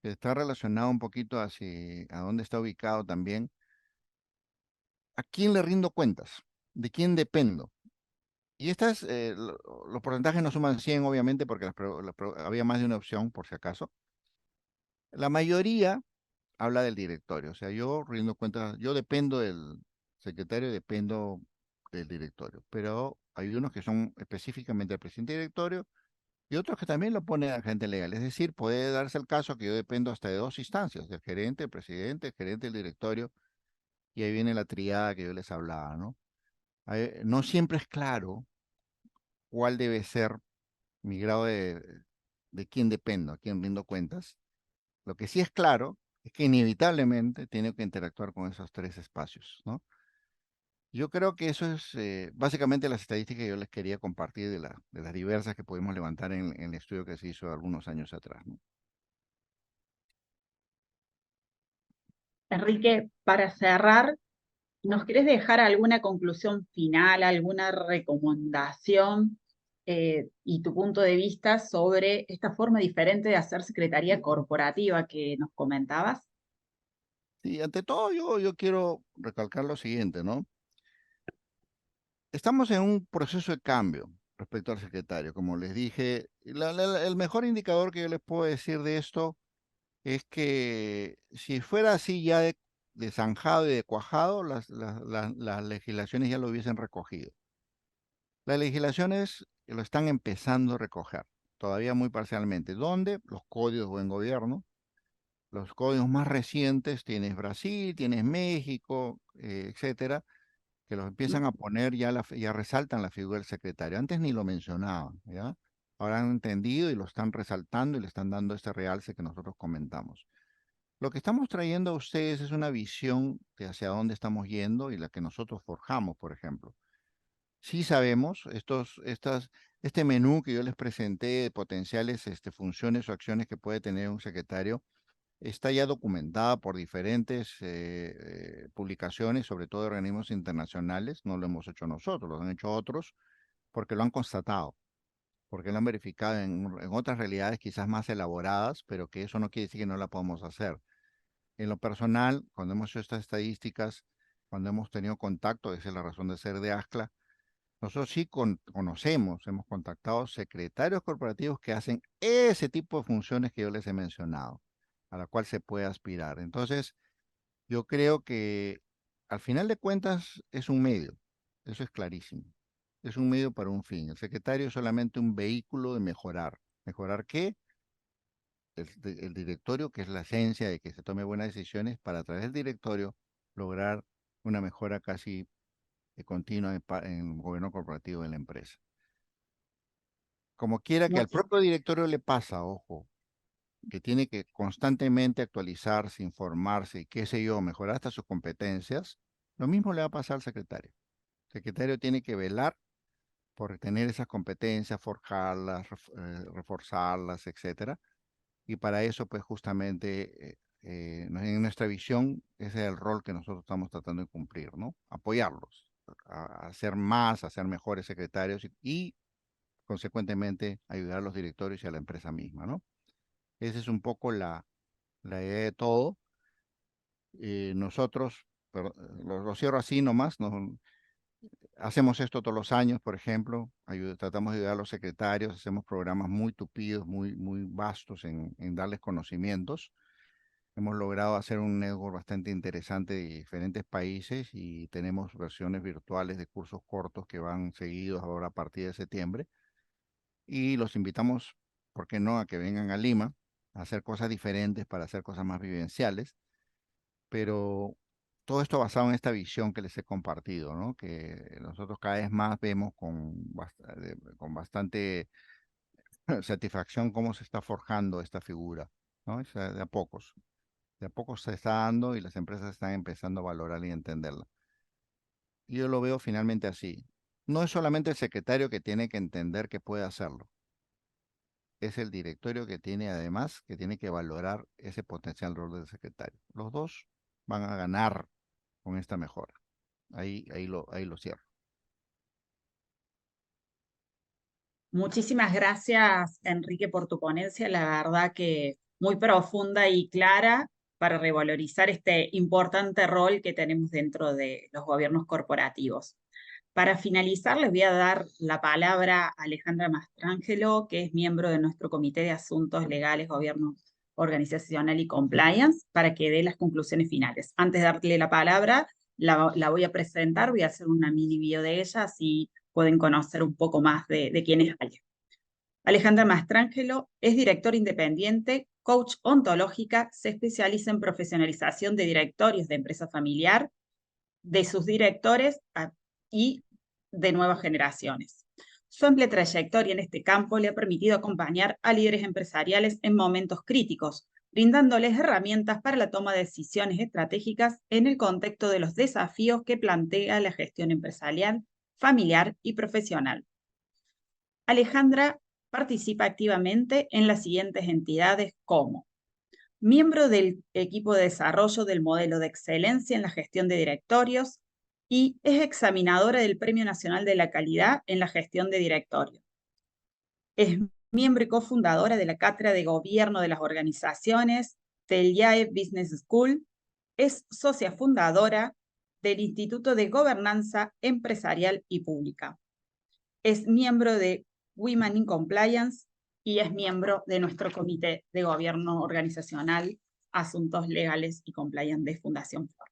que está relacionado un poquito hacia a dónde está ubicado también. ¿A quién le rindo cuentas? ¿De quién dependo? Y estas, los porcentajes no suman 100, obviamente, porque había más de una opción, por si acaso. La mayoría habla del directorio. O sea, yo rindo cuentas, yo dependo del secretario, dependo del directorio. Pero hay unos que son específicamente el presidente del directorio y otros que también lo pone agente legal. Es decir, puede darse el caso que yo dependo hasta de dos instancias, del gerente, el presidente, el gerente del directorio, y ahí viene la triada que yo les hablaba, ¿no? No siempre es claro cuál debe ser mi grado de quién dependo, a quién rindo cuentas. Lo que sí es claro es que inevitablemente tiene que interactuar con esos tres espacios, ¿no? Yo creo que eso es básicamente las estadísticas que yo les quería compartir de las diversas que pudimos levantar en el estudio que se hizo algunos años atrás, ¿no? Enrique, para cerrar, ¿nos querés dejar alguna conclusión final, alguna recomendación y tu punto de vista sobre esta forma diferente de hacer secretaría corporativa que nos comentabas? Y ante todo yo quiero recalcar lo siguiente, ¿no? Estamos en un proceso de cambio respecto al secretario. Como les dije, el mejor indicador que yo les puedo decir de esto es que si fuera así ya de zanjado y de cuajado, las legislaciones ya lo hubiesen recogido. Las legislaciones lo están empezando a recoger, todavía muy parcialmente. ¿Dónde? Los códigos de buen gobierno. Los códigos más recientes tienes Brasil, tienes México, etcétera, que los empiezan a poner, ya resaltan la figura del secretario. Antes ni lo mencionaban, ¿ya? Ahora han entendido y lo están resaltando y le están dando este realce que nosotros comentamos. Lo que estamos trayendo a ustedes es una visión de hacia dónde estamos yendo y la que nosotros forjamos, por ejemplo. Sí sabemos, este menú que yo les presenté de potenciales funciones o acciones que puede tener un secretario, está ya documentada por diferentes publicaciones, sobre todo organismos internacionales. No lo hemos hecho nosotros, lo han hecho otros, porque lo han constatado, porque lo han verificado en otras realidades quizás más elaboradas, pero que eso no quiere decir que no la podamos hacer. En lo personal, cuando hemos hecho estas estadísticas, cuando hemos tenido contacto, esa es la razón de ser de ASCLA, nosotros sí conocemos, hemos contactado secretarios corporativos que hacen ese tipo de funciones que yo les he mencionado, a la cual se puede aspirar. Entonces, yo creo que al final de cuentas es un medio, eso es clarísimo. Es un medio para un fin. El secretario es solamente un vehículo de mejorar. ¿Mejorar qué? El directorio, que es la esencia de que se tome buenas decisiones, para a través del directorio lograr una mejora casi continua en el gobierno corporativo de la empresa. Como quiera que al Muchis- propio directorio le pasa, ojo, que tiene que constantemente actualizarse, informarse y qué sé yo, mejorar hasta sus competencias, lo mismo le va a pasar al secretario. El secretario tiene que velar por tener esas competencias, forjarlas, reforzarlas, etcétera. Y para eso, pues justamente, en nuestra visión, ese es el rol que nosotros estamos tratando de cumplir, ¿no? Apoyarlos, a hacer más, a ser mejores secretarios y consecuentemente ayudar a los directorios y a la empresa misma, ¿no? Esa es un poco la idea de todo. Nosotros, lo cierro así nomás, ¿no? Hacemos esto todos los años, por ejemplo, tratamos de ayudar a los secretarios, hacemos programas muy tupidos, muy vastos en darles conocimientos. Hemos logrado hacer un network bastante interesante de diferentes países y tenemos versiones virtuales de cursos cortos que van seguidos ahora a partir de septiembre. Y los invitamos, ¿por qué no?, a que vengan a Lima a hacer cosas diferentes para hacer cosas más vivenciales, pero todo esto basado en esta visión que les he compartido, ¿no? Que nosotros cada vez más vemos con bastante satisfacción cómo se está forjando esta figura, ¿no? O sea, de a pocos se está dando y las empresas están empezando a valorar y entenderla. Y yo lo veo finalmente así. No es solamente el secretario que tiene que entender que puede hacerlo, es el directorio que tiene además, que tiene que valorar ese potencial rol del secretario. Los dos van a ganar con esta mejora. Ahí lo cierro. Muchísimas gracias, Enrique, por tu ponencia. La verdad que muy profunda y clara para revalorizar este importante rol que tenemos dentro de los gobiernos corporativos. Para finalizar, les voy a dar la palabra a Alejandra Mastrangelo, que es miembro de nuestro Comité de Asuntos Legales, Gobierno Organizacional y Compliance, para que dé las conclusiones finales. Antes de darle la palabra, la voy a presentar, voy a hacer una mini video de ella, así pueden conocer un poco más de quién es Ale. Alejandra Mastrangelo es directora independiente, coach ontológica, se especializa en profesionalización de directorios de empresa familiar, de sus directores y de nuevas generaciones. Su amplia trayectoria en este campo le ha permitido acompañar a líderes empresariales en momentos críticos, brindándoles herramientas para la toma de decisiones estratégicas en el contexto de los desafíos que plantea la gestión empresarial, familiar y profesional. Alejandra participa activamente en las siguientes entidades como miembro del equipo de desarrollo del modelo de excelencia en la gestión de directorios y es examinadora del Premio Nacional de la Calidad en la gestión de directorios. Es miembro y cofundadora de la Cátedra de Gobierno de las Organizaciones del IAE Business School. Es socia fundadora del Instituto de Gobernanza Empresarial y Pública. Es miembro de Women in Compliance y es miembro de nuestro Comité de Gobierno Organizacional, Asuntos Legales y Compliance de Fundación Ford.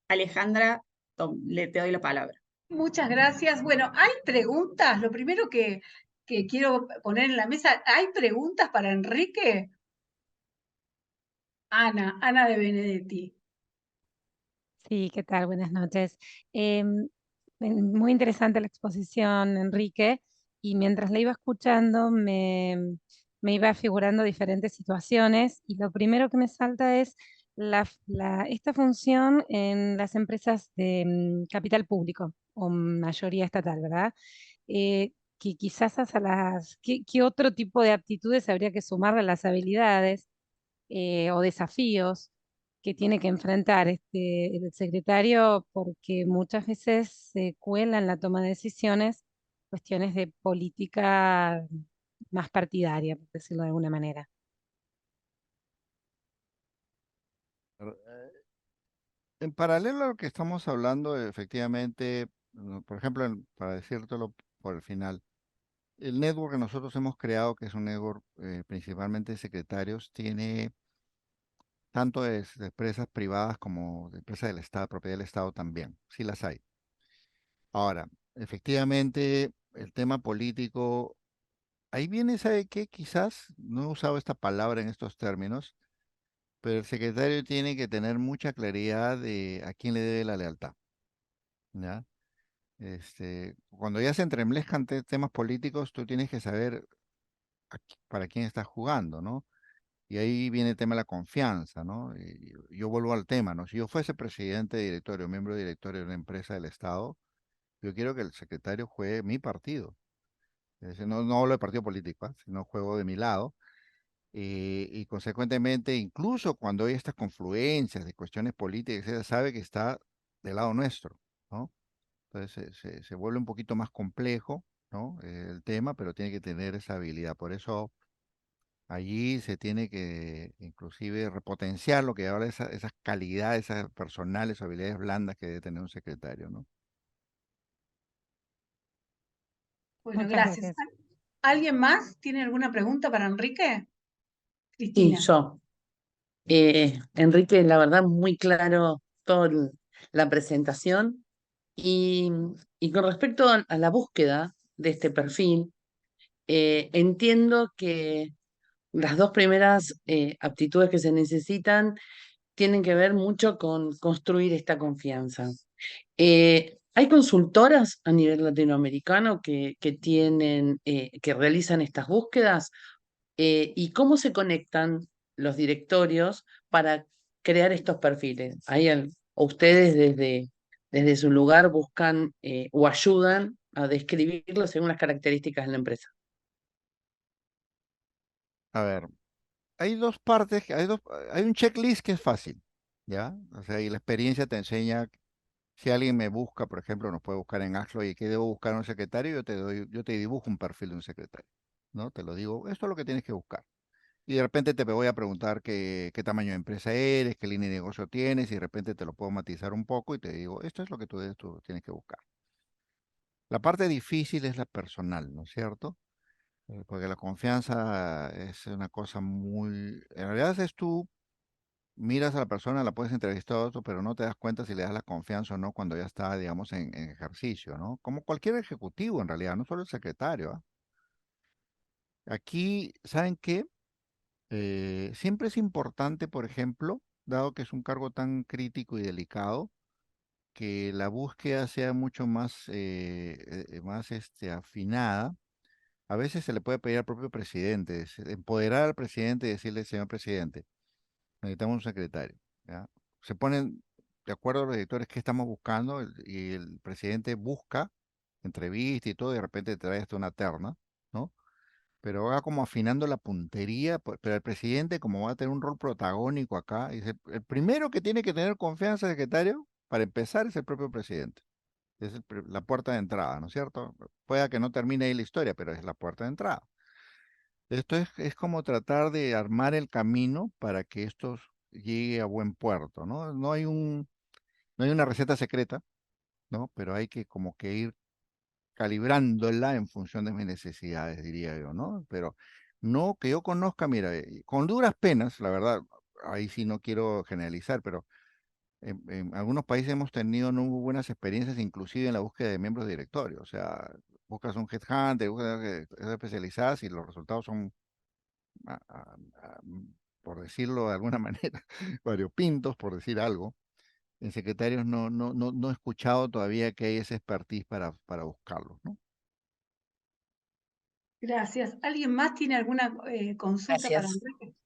Alejandra, te doy la palabra. Muchas gracias. Bueno, hay preguntas. Lo primero que quiero poner en la mesa, ¿hay preguntas para Enrique? Ana de Benedetti. Sí, ¿qué tal? Buenas noches. Muy interesante la exposición, Enrique, y mientras la iba escuchando me iba figurando diferentes situaciones y lo primero que me salta es esta función en las empresas de capital público o mayoría estatal, ¿verdad? Que quizás ¿qué otro tipo de aptitudes habría que sumarle a las habilidades o desafíos que tiene que enfrentar el secretario, porque muchas veces se cuela en la toma de decisiones cuestiones de política más partidaria, por decirlo de alguna manera? En paralelo a lo que estamos hablando, efectivamente, por ejemplo, para decírtelo por el final, el network que nosotros hemos creado, que es un network principalmente de secretarios, tiene tanto de empresas privadas como de empresas del Estado, propiedad del Estado también, sí las hay. Ahora, efectivamente, el tema político, ahí viene, ¿sabe qué? Quizás, no he usado esta palabra en estos términos, pero el secretario tiene que tener mucha claridad de a quién le debe la lealtad, ¿ya? Cuando ya se entremezclan temas políticos, tú tienes que saber para quién estás jugando, ¿no? Y ahí viene el tema de la confianza, ¿no? Y yo vuelvo al tema, ¿no? Si yo fuese presidente de directorio, miembro de directorio de una empresa del Estado, yo quiero que el secretario juegue mi partido. Es decir, no hablo de partido político, ¿ah? Sino juego de mi lado. Y consecuentemente, incluso cuando hay estas confluencias de cuestiones políticas, etcétera, sabe que está del lado nuestro, ¿no? Entonces se vuelve un poquito más complejo, ¿no? El tema, pero tiene que tener esa habilidad. Por eso allí se tiene que inclusive repotenciar lo que habla esas calidades, esas personales o habilidades blandas que debe tener un secretario, ¿no? Bueno, Muchas gracias. gracias. ¿Alguien más tiene alguna pregunta para Enrique? Sí, Cristina. yo. Enrique, la verdad, muy claro toda la presentación. Y, y con respecto a la búsqueda de este perfil, entiendo que las dos primeras aptitudes que se necesitan tienen que ver mucho con construir esta confianza. ¿Hay consultoras a nivel latinoamericano que realizan estas búsquedas? ¿Y cómo se conectan los directorios para crear estos perfiles? ¿O ustedes desde su lugar buscan o ayudan a describirlos según las características de la empresa? A ver, hay dos partes, hay un checklist que es fácil, ¿ya? O sea, y la experiencia te enseña si alguien me busca, por ejemplo, nos puede buscar en Axlo y que debo buscar un secretario, yo te dibujo un perfil de un secretario, ¿no? Te lo digo, esto es lo que tienes que buscar. Y de repente te voy a preguntar qué tamaño de empresa eres, qué línea de negocio tienes, y de repente te lo puedo matizar un poco y te digo, esto es lo que tú tienes que buscar. La parte difícil es la personal, ¿no es cierto? Porque la confianza es una cosa muy... En realidad es tú, miras a la persona, la puedes entrevistar a otro, pero no te das cuenta si le das la confianza o no cuando ya está, digamos, en ejercicio, ¿no? Como cualquier ejecutivo en realidad, no solo el secretario, ¿ah? Aquí, ¿saben qué? Siempre es importante, por ejemplo, dado que es un cargo tan crítico y delicado, que la búsqueda sea mucho más, afinada. A veces se le puede pedir al propio presidente, empoderar al presidente y decirle, señor presidente, necesitamos un secretario, ¿ya? Se ponen de acuerdo los directores qué estamos buscando y el presidente busca, entrevista y todo, y de repente te trae hasta una terna, ¿no? Pero va como afinando la puntería, pero el presidente, como va a tener un rol protagónico acá, dice, el primero que tiene que tener confianza, secretario, para empezar, es el propio presidente. Es la puerta de entrada, ¿no es cierto? Pueda que no termine ahí la historia, pero es la puerta de entrada. Esto es como tratar de armar el camino para que esto llegue a buen puerto, ¿no? No hay una receta secreta, ¿no? Pero hay que como que ir calibrándola en función de mis necesidades, diría yo, ¿no? Pero no que yo conozca, mira, con duras penas, la verdad, ahí sí no quiero generalizar, pero en algunos países hemos tenido no muy buenas experiencias, inclusive en la búsqueda de miembros de directorio. O sea, buscas un headhunter, buscas especializadas y los resultados son, a- a- por decirlo de alguna manera, variopintos, por decir algo. En secretarios no he escuchado todavía que hay esa expertise para buscarlos, ¿no? Gracias. ¿Alguien más tiene alguna consulta para Gracias. Enrique?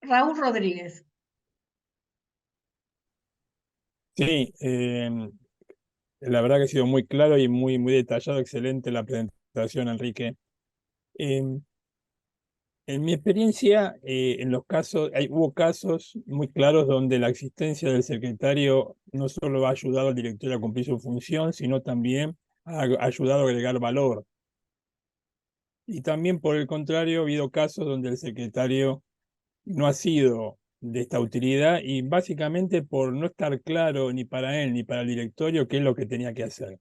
Raúl Rodríguez. Sí, la verdad que ha sido muy claro y muy detallado, excelente la presentación, Enrique. Em, en mi experiencia, en los casos, hubo casos muy claros donde la existencia del secretario no solo ha ayudado al director a cumplir su función, sino también ha ayudado a agregar valor. Y también, por el contrario, ha habido casos donde el secretario no ha sido de esta utilidad y básicamente por no estar claro ni para él ni para el directorio qué es lo que tenía que hacer.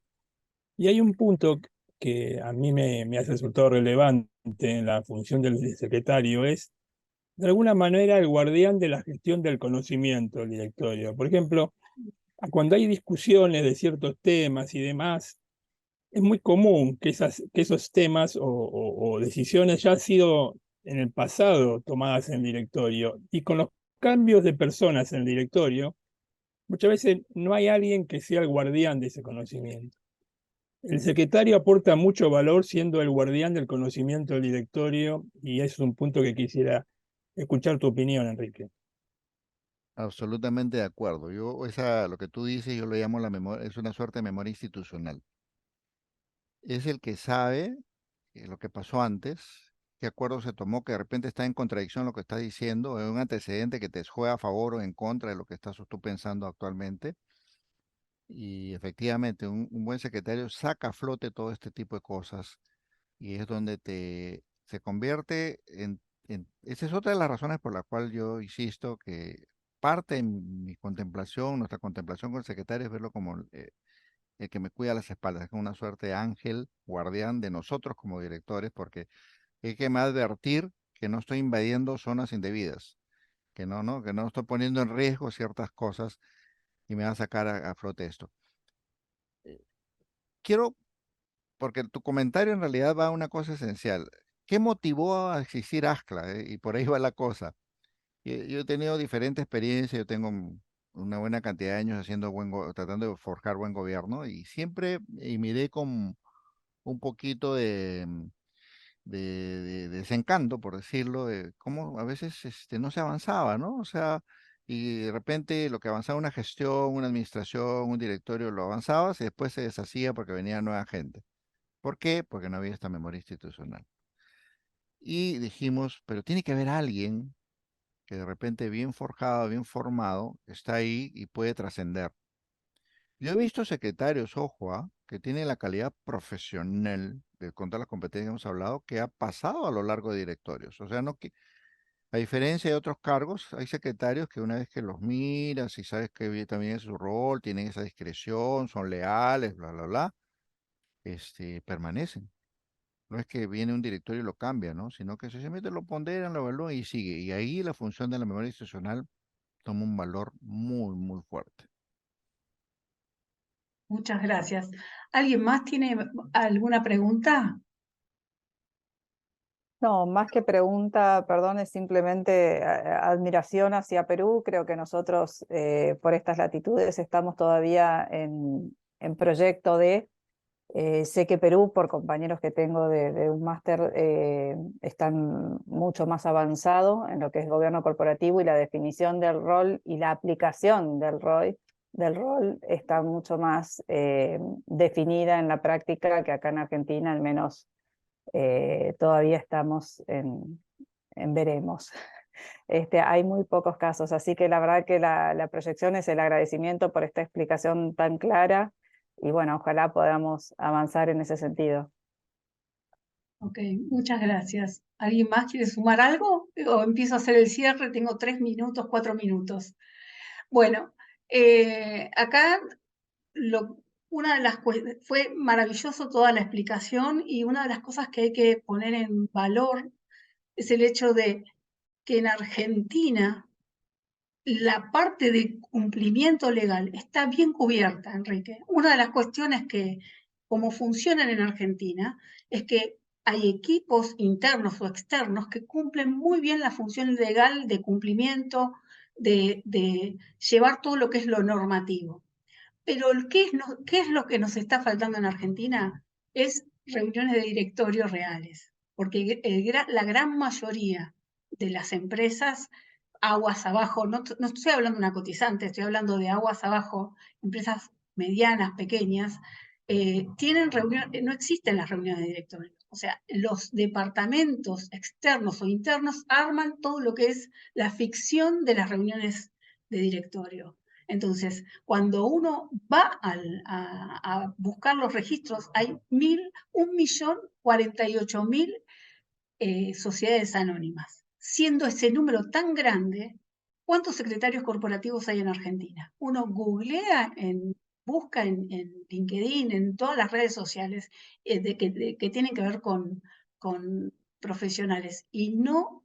Y hay un punto que a mí me ha resultado relevante en la función del secretario, es de alguna manera el guardián de la gestión del conocimiento del directorio. Por ejemplo, cuando hay discusiones de ciertos temas y demás, es muy común que esos temas o decisiones ya han sido en el pasado tomadas en el directorio y con los cambios de personas en el directorio, muchas veces no hay alguien que sea el guardián de ese conocimiento. El secretario aporta mucho valor siendo el guardián del conocimiento del directorio y es un punto que quisiera escuchar tu opinión, Enrique. Absolutamente de acuerdo. Lo que tú dices, yo lo llamo la memoria, es una suerte de memoria institucional. Es el que sabe lo que pasó antes, qué acuerdo se tomó, que de repente está en contradicción lo que está diciendo, es un antecedente que te juega a favor o en contra de lo que estás tú pensando actualmente. Y efectivamente, un buen secretario saca a flote todo este tipo de cosas y es donde se convierte esa es otra de las razones por la cual yo insisto que parte de mi contemplación, nuestra contemplación con el secretario es verlo como el que me cuida las espaldas, es como una suerte de ángel guardián de nosotros como directores, porque hay que me advertir que no estoy invadiendo zonas indebidas, que no estoy poniendo en riesgo ciertas cosas y me va a sacar a flote esto. Quiero, porque tu comentario en realidad va a una cosa esencial. ¿Qué motivó a existir ASCLA? Y por ahí va la cosa. Yo he tenido diferentes experiencias, yo tengo una buena cantidad de años tratando de forjar buen gobierno y siempre miré con un poquito de desencanto, por decirlo, de cómo a veces no se avanzaba, ¿no? O sea, y de repente lo que avanzaba una gestión, una administración, un directorio, lo avanzabas y después se deshacía porque venía nueva gente. ¿Por qué? Porque no había esta memoria institucional. Y dijimos, pero tiene que haber alguien que de repente bien forjado, bien formado, está ahí y puede trascender. Yo he visto secretarios, ojo, que tienen la calidad profesional, con todas las competencias que hemos hablado, que ha pasado a lo largo de directorios. O sea, no que, a diferencia de otros cargos, hay secretarios que una vez que los miras y sabes que también es su rol, tienen esa discreción, son leales, bla, bla, bla, permanecen. No es que viene un directorio y lo cambia, ¿no? Sino que sencillamente lo ponderan, lo evalúan y sigue. Y ahí la función de la memoria institucional toma un valor muy, muy fuerte. Muchas gracias. ¿Alguien más tiene alguna pregunta? No, más que pregunta, perdón, es simplemente admiración hacia Perú. Creo que nosotros por estas latitudes estamos todavía en proyecto de, sé que Perú, por compañeros que tengo de un máster, están mucho más avanzado en lo que es gobierno corporativo y la definición del rol y la aplicación del rol está mucho más definida en la práctica que acá en Argentina, al menos. Todavía estamos en veremos. Hay muy pocos casos, así que la verdad que la proyección es el agradecimiento por esta explicación tan clara y bueno, ojalá podamos avanzar en ese sentido. Ok, muchas gracias. ¿Alguien más quiere sumar algo? ¿O empiezo a hacer el cierre? Tengo 3 minutos, 4 minutos. Bueno, acá una de las fue maravilloso toda la explicación y una de las cosas que hay que poner en valor es el hecho de que en Argentina la parte de cumplimiento legal está bien cubierta, Enrique. Una de las cuestiones que, como funcionan en Argentina, es que hay equipos internos o externos que cumplen muy bien la función legal de cumplimiento, de llevar todo lo que es lo normativo. Pero ¿qué es lo que nos está faltando en Argentina? Es reuniones de directorio reales, porque la gran mayoría de las empresas aguas abajo, no estoy hablando de una cotizante, estoy hablando de aguas abajo, empresas medianas, pequeñas, tienen reuniones, no existen las reuniones de directorio. O sea, los departamentos externos o internos arman todo lo que es la ficción de las reuniones de directorio. Entonces, cuando uno va a buscar los registros, hay 1.048.000 sociedades anónimas. Siendo ese número tan grande, ¿cuántos secretarios corporativos hay en Argentina? Uno googlea, busca en LinkedIn, en todas las redes sociales que tienen que ver con profesionales y no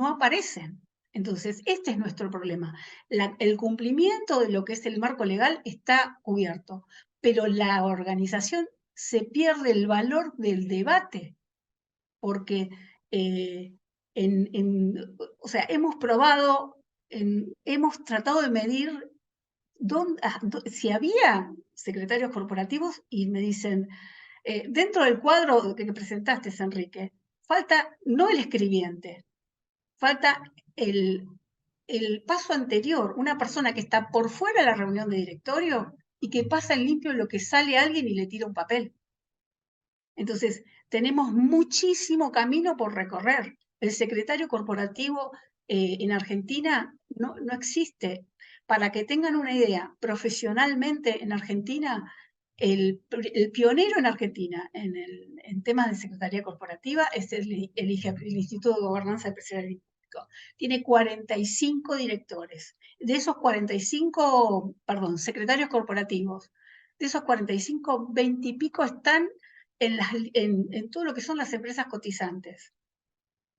aparecen. Entonces, este es nuestro problema. El cumplimiento de lo que es el marco legal está cubierto, pero la organización se pierde el valor del debate, porque o sea, hemos probado, hemos tratado de medir si había secretarios corporativos y me dicen, dentro del cuadro que presentaste, Enrique, falta no el escribiente, falta el paso anterior, una persona que está por fuera de la reunión de directorio y que pasa en limpio lo que sale alguien y le tira un papel. Entonces, tenemos muchísimo camino por recorrer. El secretario corporativo en Argentina no existe. Para que tengan una idea, profesionalmente en Argentina, el pionero en Argentina en temas de secretaría corporativa es el Instituto de Gobernanza Empresarial. Tiene 45 directores. De esos 45, perdón, secretarios corporativos, de esos 45, 20 y pico están en todo lo que son las empresas cotizantes.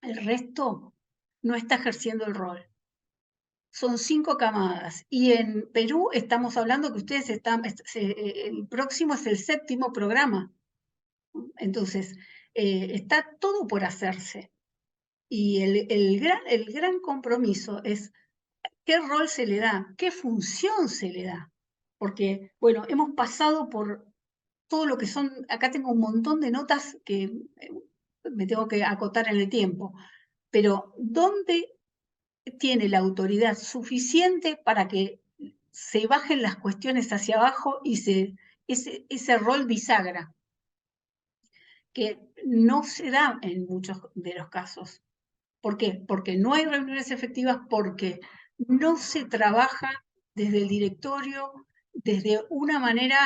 El resto no está ejerciendo el rol. Son 5 camadas. Y en Perú estamos hablando que ustedes están, el próximo es el 7º programa. Entonces, está todo por hacerse. Y el gran compromiso es qué rol se le da, qué función se le da. Porque, bueno, hemos pasado por todo lo que son, acá tengo un montón de notas que me tengo que acotar en el tiempo, pero ¿dónde tiene la autoridad suficiente para que se bajen las cuestiones hacia abajo y ese rol bisagra? Que no se da en muchos de los casos. ¿Por qué? Porque no hay reuniones efectivas, porque no se trabaja desde el directorio desde una manera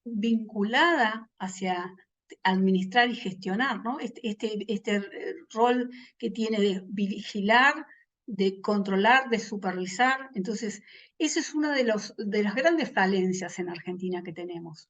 vinculada hacia administrar y gestionar, ¿no? Este rol que tiene de vigilar, de controlar, de supervisar. Entonces, esa es una de las grandes falencias en Argentina que tenemos.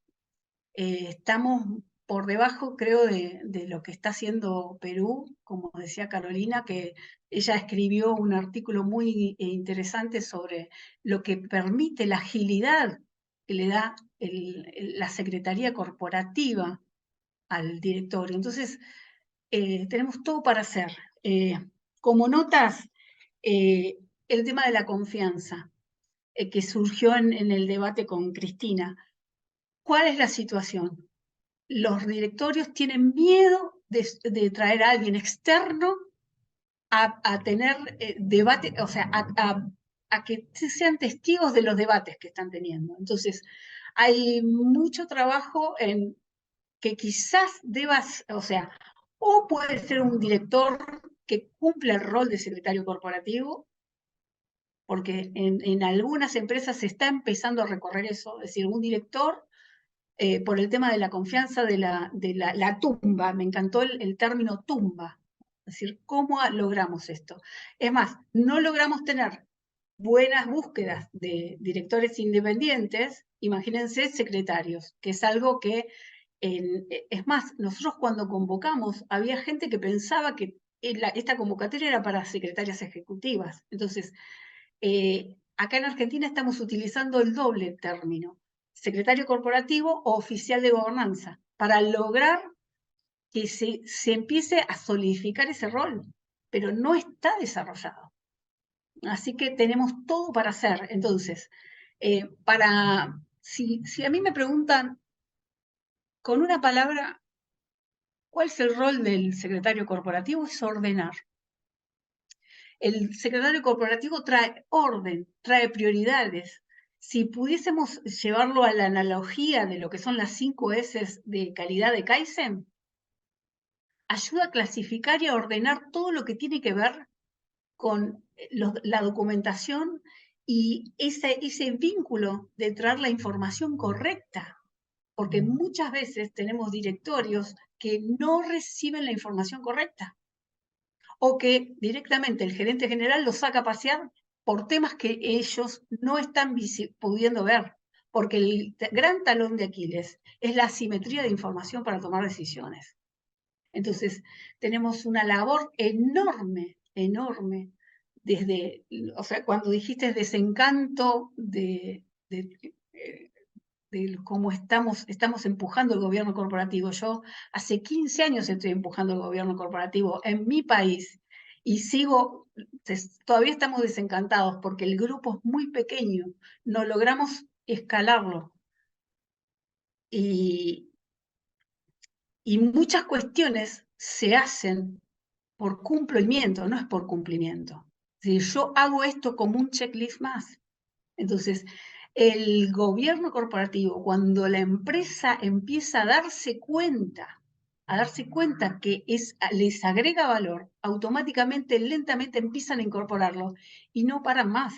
Estamos por debajo, creo, de lo que está haciendo Perú, como decía Carolina, que ella escribió un artículo muy interesante sobre lo que permite la agilidad que le da la Secretaría Corporativa al directorio. Entonces, tenemos todo para hacer. Como notas, el tema de la confianza, que surgió en el debate con Cristina. ¿Cuál es la situación? Los directorios tienen miedo de traer a alguien externo a tener debate, o sea, a que sean testigos de los debates que están teniendo. Entonces, hay mucho trabajo en que quizás debas, o sea, o puede ser un director que cumple el rol de secretario corporativo, porque en algunas empresas se está empezando a recorrer eso, es decir, un director, por el tema de la confianza de la tumba, me encantó el término tumba, es decir, ¿cómo logramos esto? Es más, no logramos tener buenas búsquedas de directores independientes, imagínense secretarios, que es algo que, es más, nosotros cuando convocamos, había gente que pensaba que esta convocatoria era para secretarias ejecutivas. Entonces, acá en Argentina estamos utilizando el doble término, secretario corporativo o oficial de gobernanza, para lograr que se empiece a solidificar ese rol, pero no está desarrollado. Así que tenemos todo para hacer. Entonces, si a mí me preguntan con una palabra, ¿cuál es el rol del secretario corporativo? Es ordenar. El secretario corporativo trae orden, trae prioridades. Si pudiésemos llevarlo a la analogía de lo que son las 5 S de calidad de Kaizen, ayuda a clasificar y a ordenar todo lo que tiene que ver con la documentación y ese vínculo de traer la información correcta, porque muchas veces tenemos directorios que no reciben la información correcta, o que directamente el gerente general los saca a pasear por temas que ellos no están pudiendo ver, porque el gran talón de Aquiles es la asimetría de información para tomar decisiones. Entonces, tenemos una labor enorme, enorme, desde, o sea, cuando dijiste desencanto de cómo estamos empujando el gobierno corporativo. Yo hace 15 años estoy empujando el gobierno corporativo en mi país y todavía estamos desencantados porque el grupo es muy pequeño, no logramos escalarlo. Y muchas cuestiones se hacen por cumplimiento, no es por cumplimiento. Si yo hago esto como un checklist más. Entonces, el gobierno corporativo, cuando la empresa empieza a darse cuenta que les agrega valor, automáticamente, lentamente empiezan a incorporarlo y no paran más,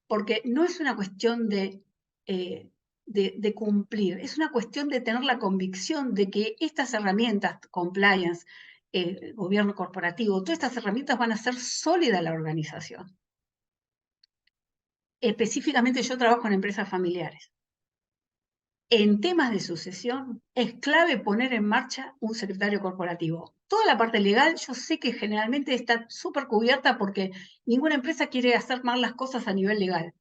porque no es una cuestión de cumplir, es una cuestión de tener la convicción de que estas herramientas, compliance, gobierno corporativo, todas estas herramientas van a hacer sólida la organización. Específicamente yo trabajo en empresas familiares. En temas de sucesión es clave poner en marcha un secretario corporativo. Toda la parte legal yo sé que generalmente está súper cubierta porque ninguna empresa quiere hacer mal las cosas a nivel legal,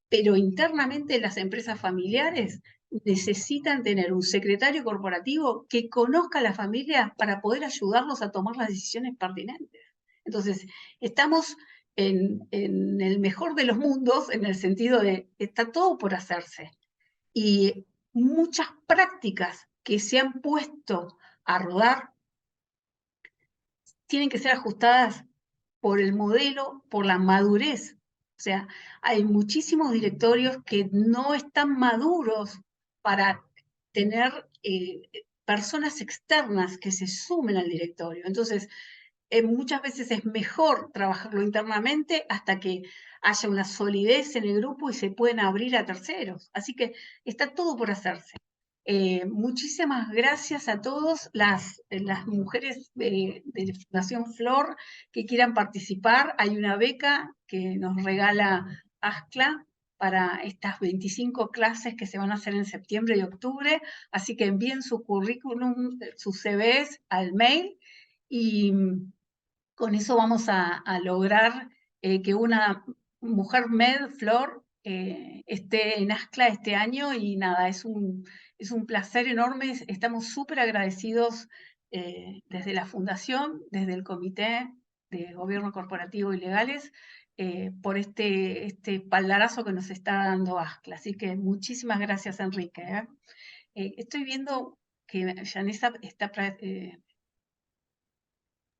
pero internamente las empresas familiares necesitan tener un secretario corporativo que conozca a la familia para poder ayudarlos a tomar las decisiones pertinentes. Entonces, estamos en el mejor de los mundos, en el sentido de está todo por hacerse. Y muchas prácticas que se han puesto a rodar tienen que ser ajustadas por el modelo, por la madurez. O sea, hay muchísimos directorios que no están maduros para tener personas externas que se sumen al directorio. Entonces, muchas veces es mejor trabajarlo internamente hasta que haya una solidez en el grupo y se pueden abrir a terceros. Así que está todo por hacerse. Muchísimas gracias a todos las mujeres de Fundación Flor que quieran participar. Hay una beca que nos regala ASCLA para estas 25 clases que se van a hacer en septiembre y octubre, así que envíen su currículum, sus CVs al mail y con eso vamos a lograr que una mujer MED, Flor, esté en ASCLA este año y nada, es un placer enorme, estamos súper agradecidos desde la Fundación, desde el Comité de Gobierno Corporativo y Legales, por este espaldarazo que nos está dando ASCLA. Así que muchísimas gracias, Enrique. Estoy viendo que Yanesa está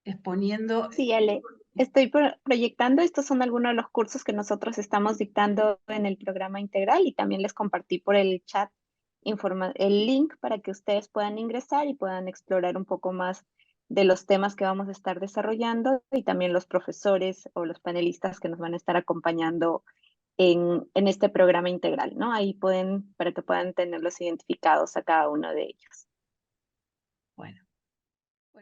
exponiendo. Sí, Ale, estoy proyectando. Estos son algunos de los cursos que nosotros estamos dictando en el programa integral y también les compartí por el chat el link para que ustedes puedan ingresar y puedan explorar un poco más de los temas que vamos a estar desarrollando y también los profesores o los panelistas que nos van a estar acompañando en este programa integral, ¿no? Ahí pueden, para que puedan tenerlos identificados a cada uno de ellos. Bueno,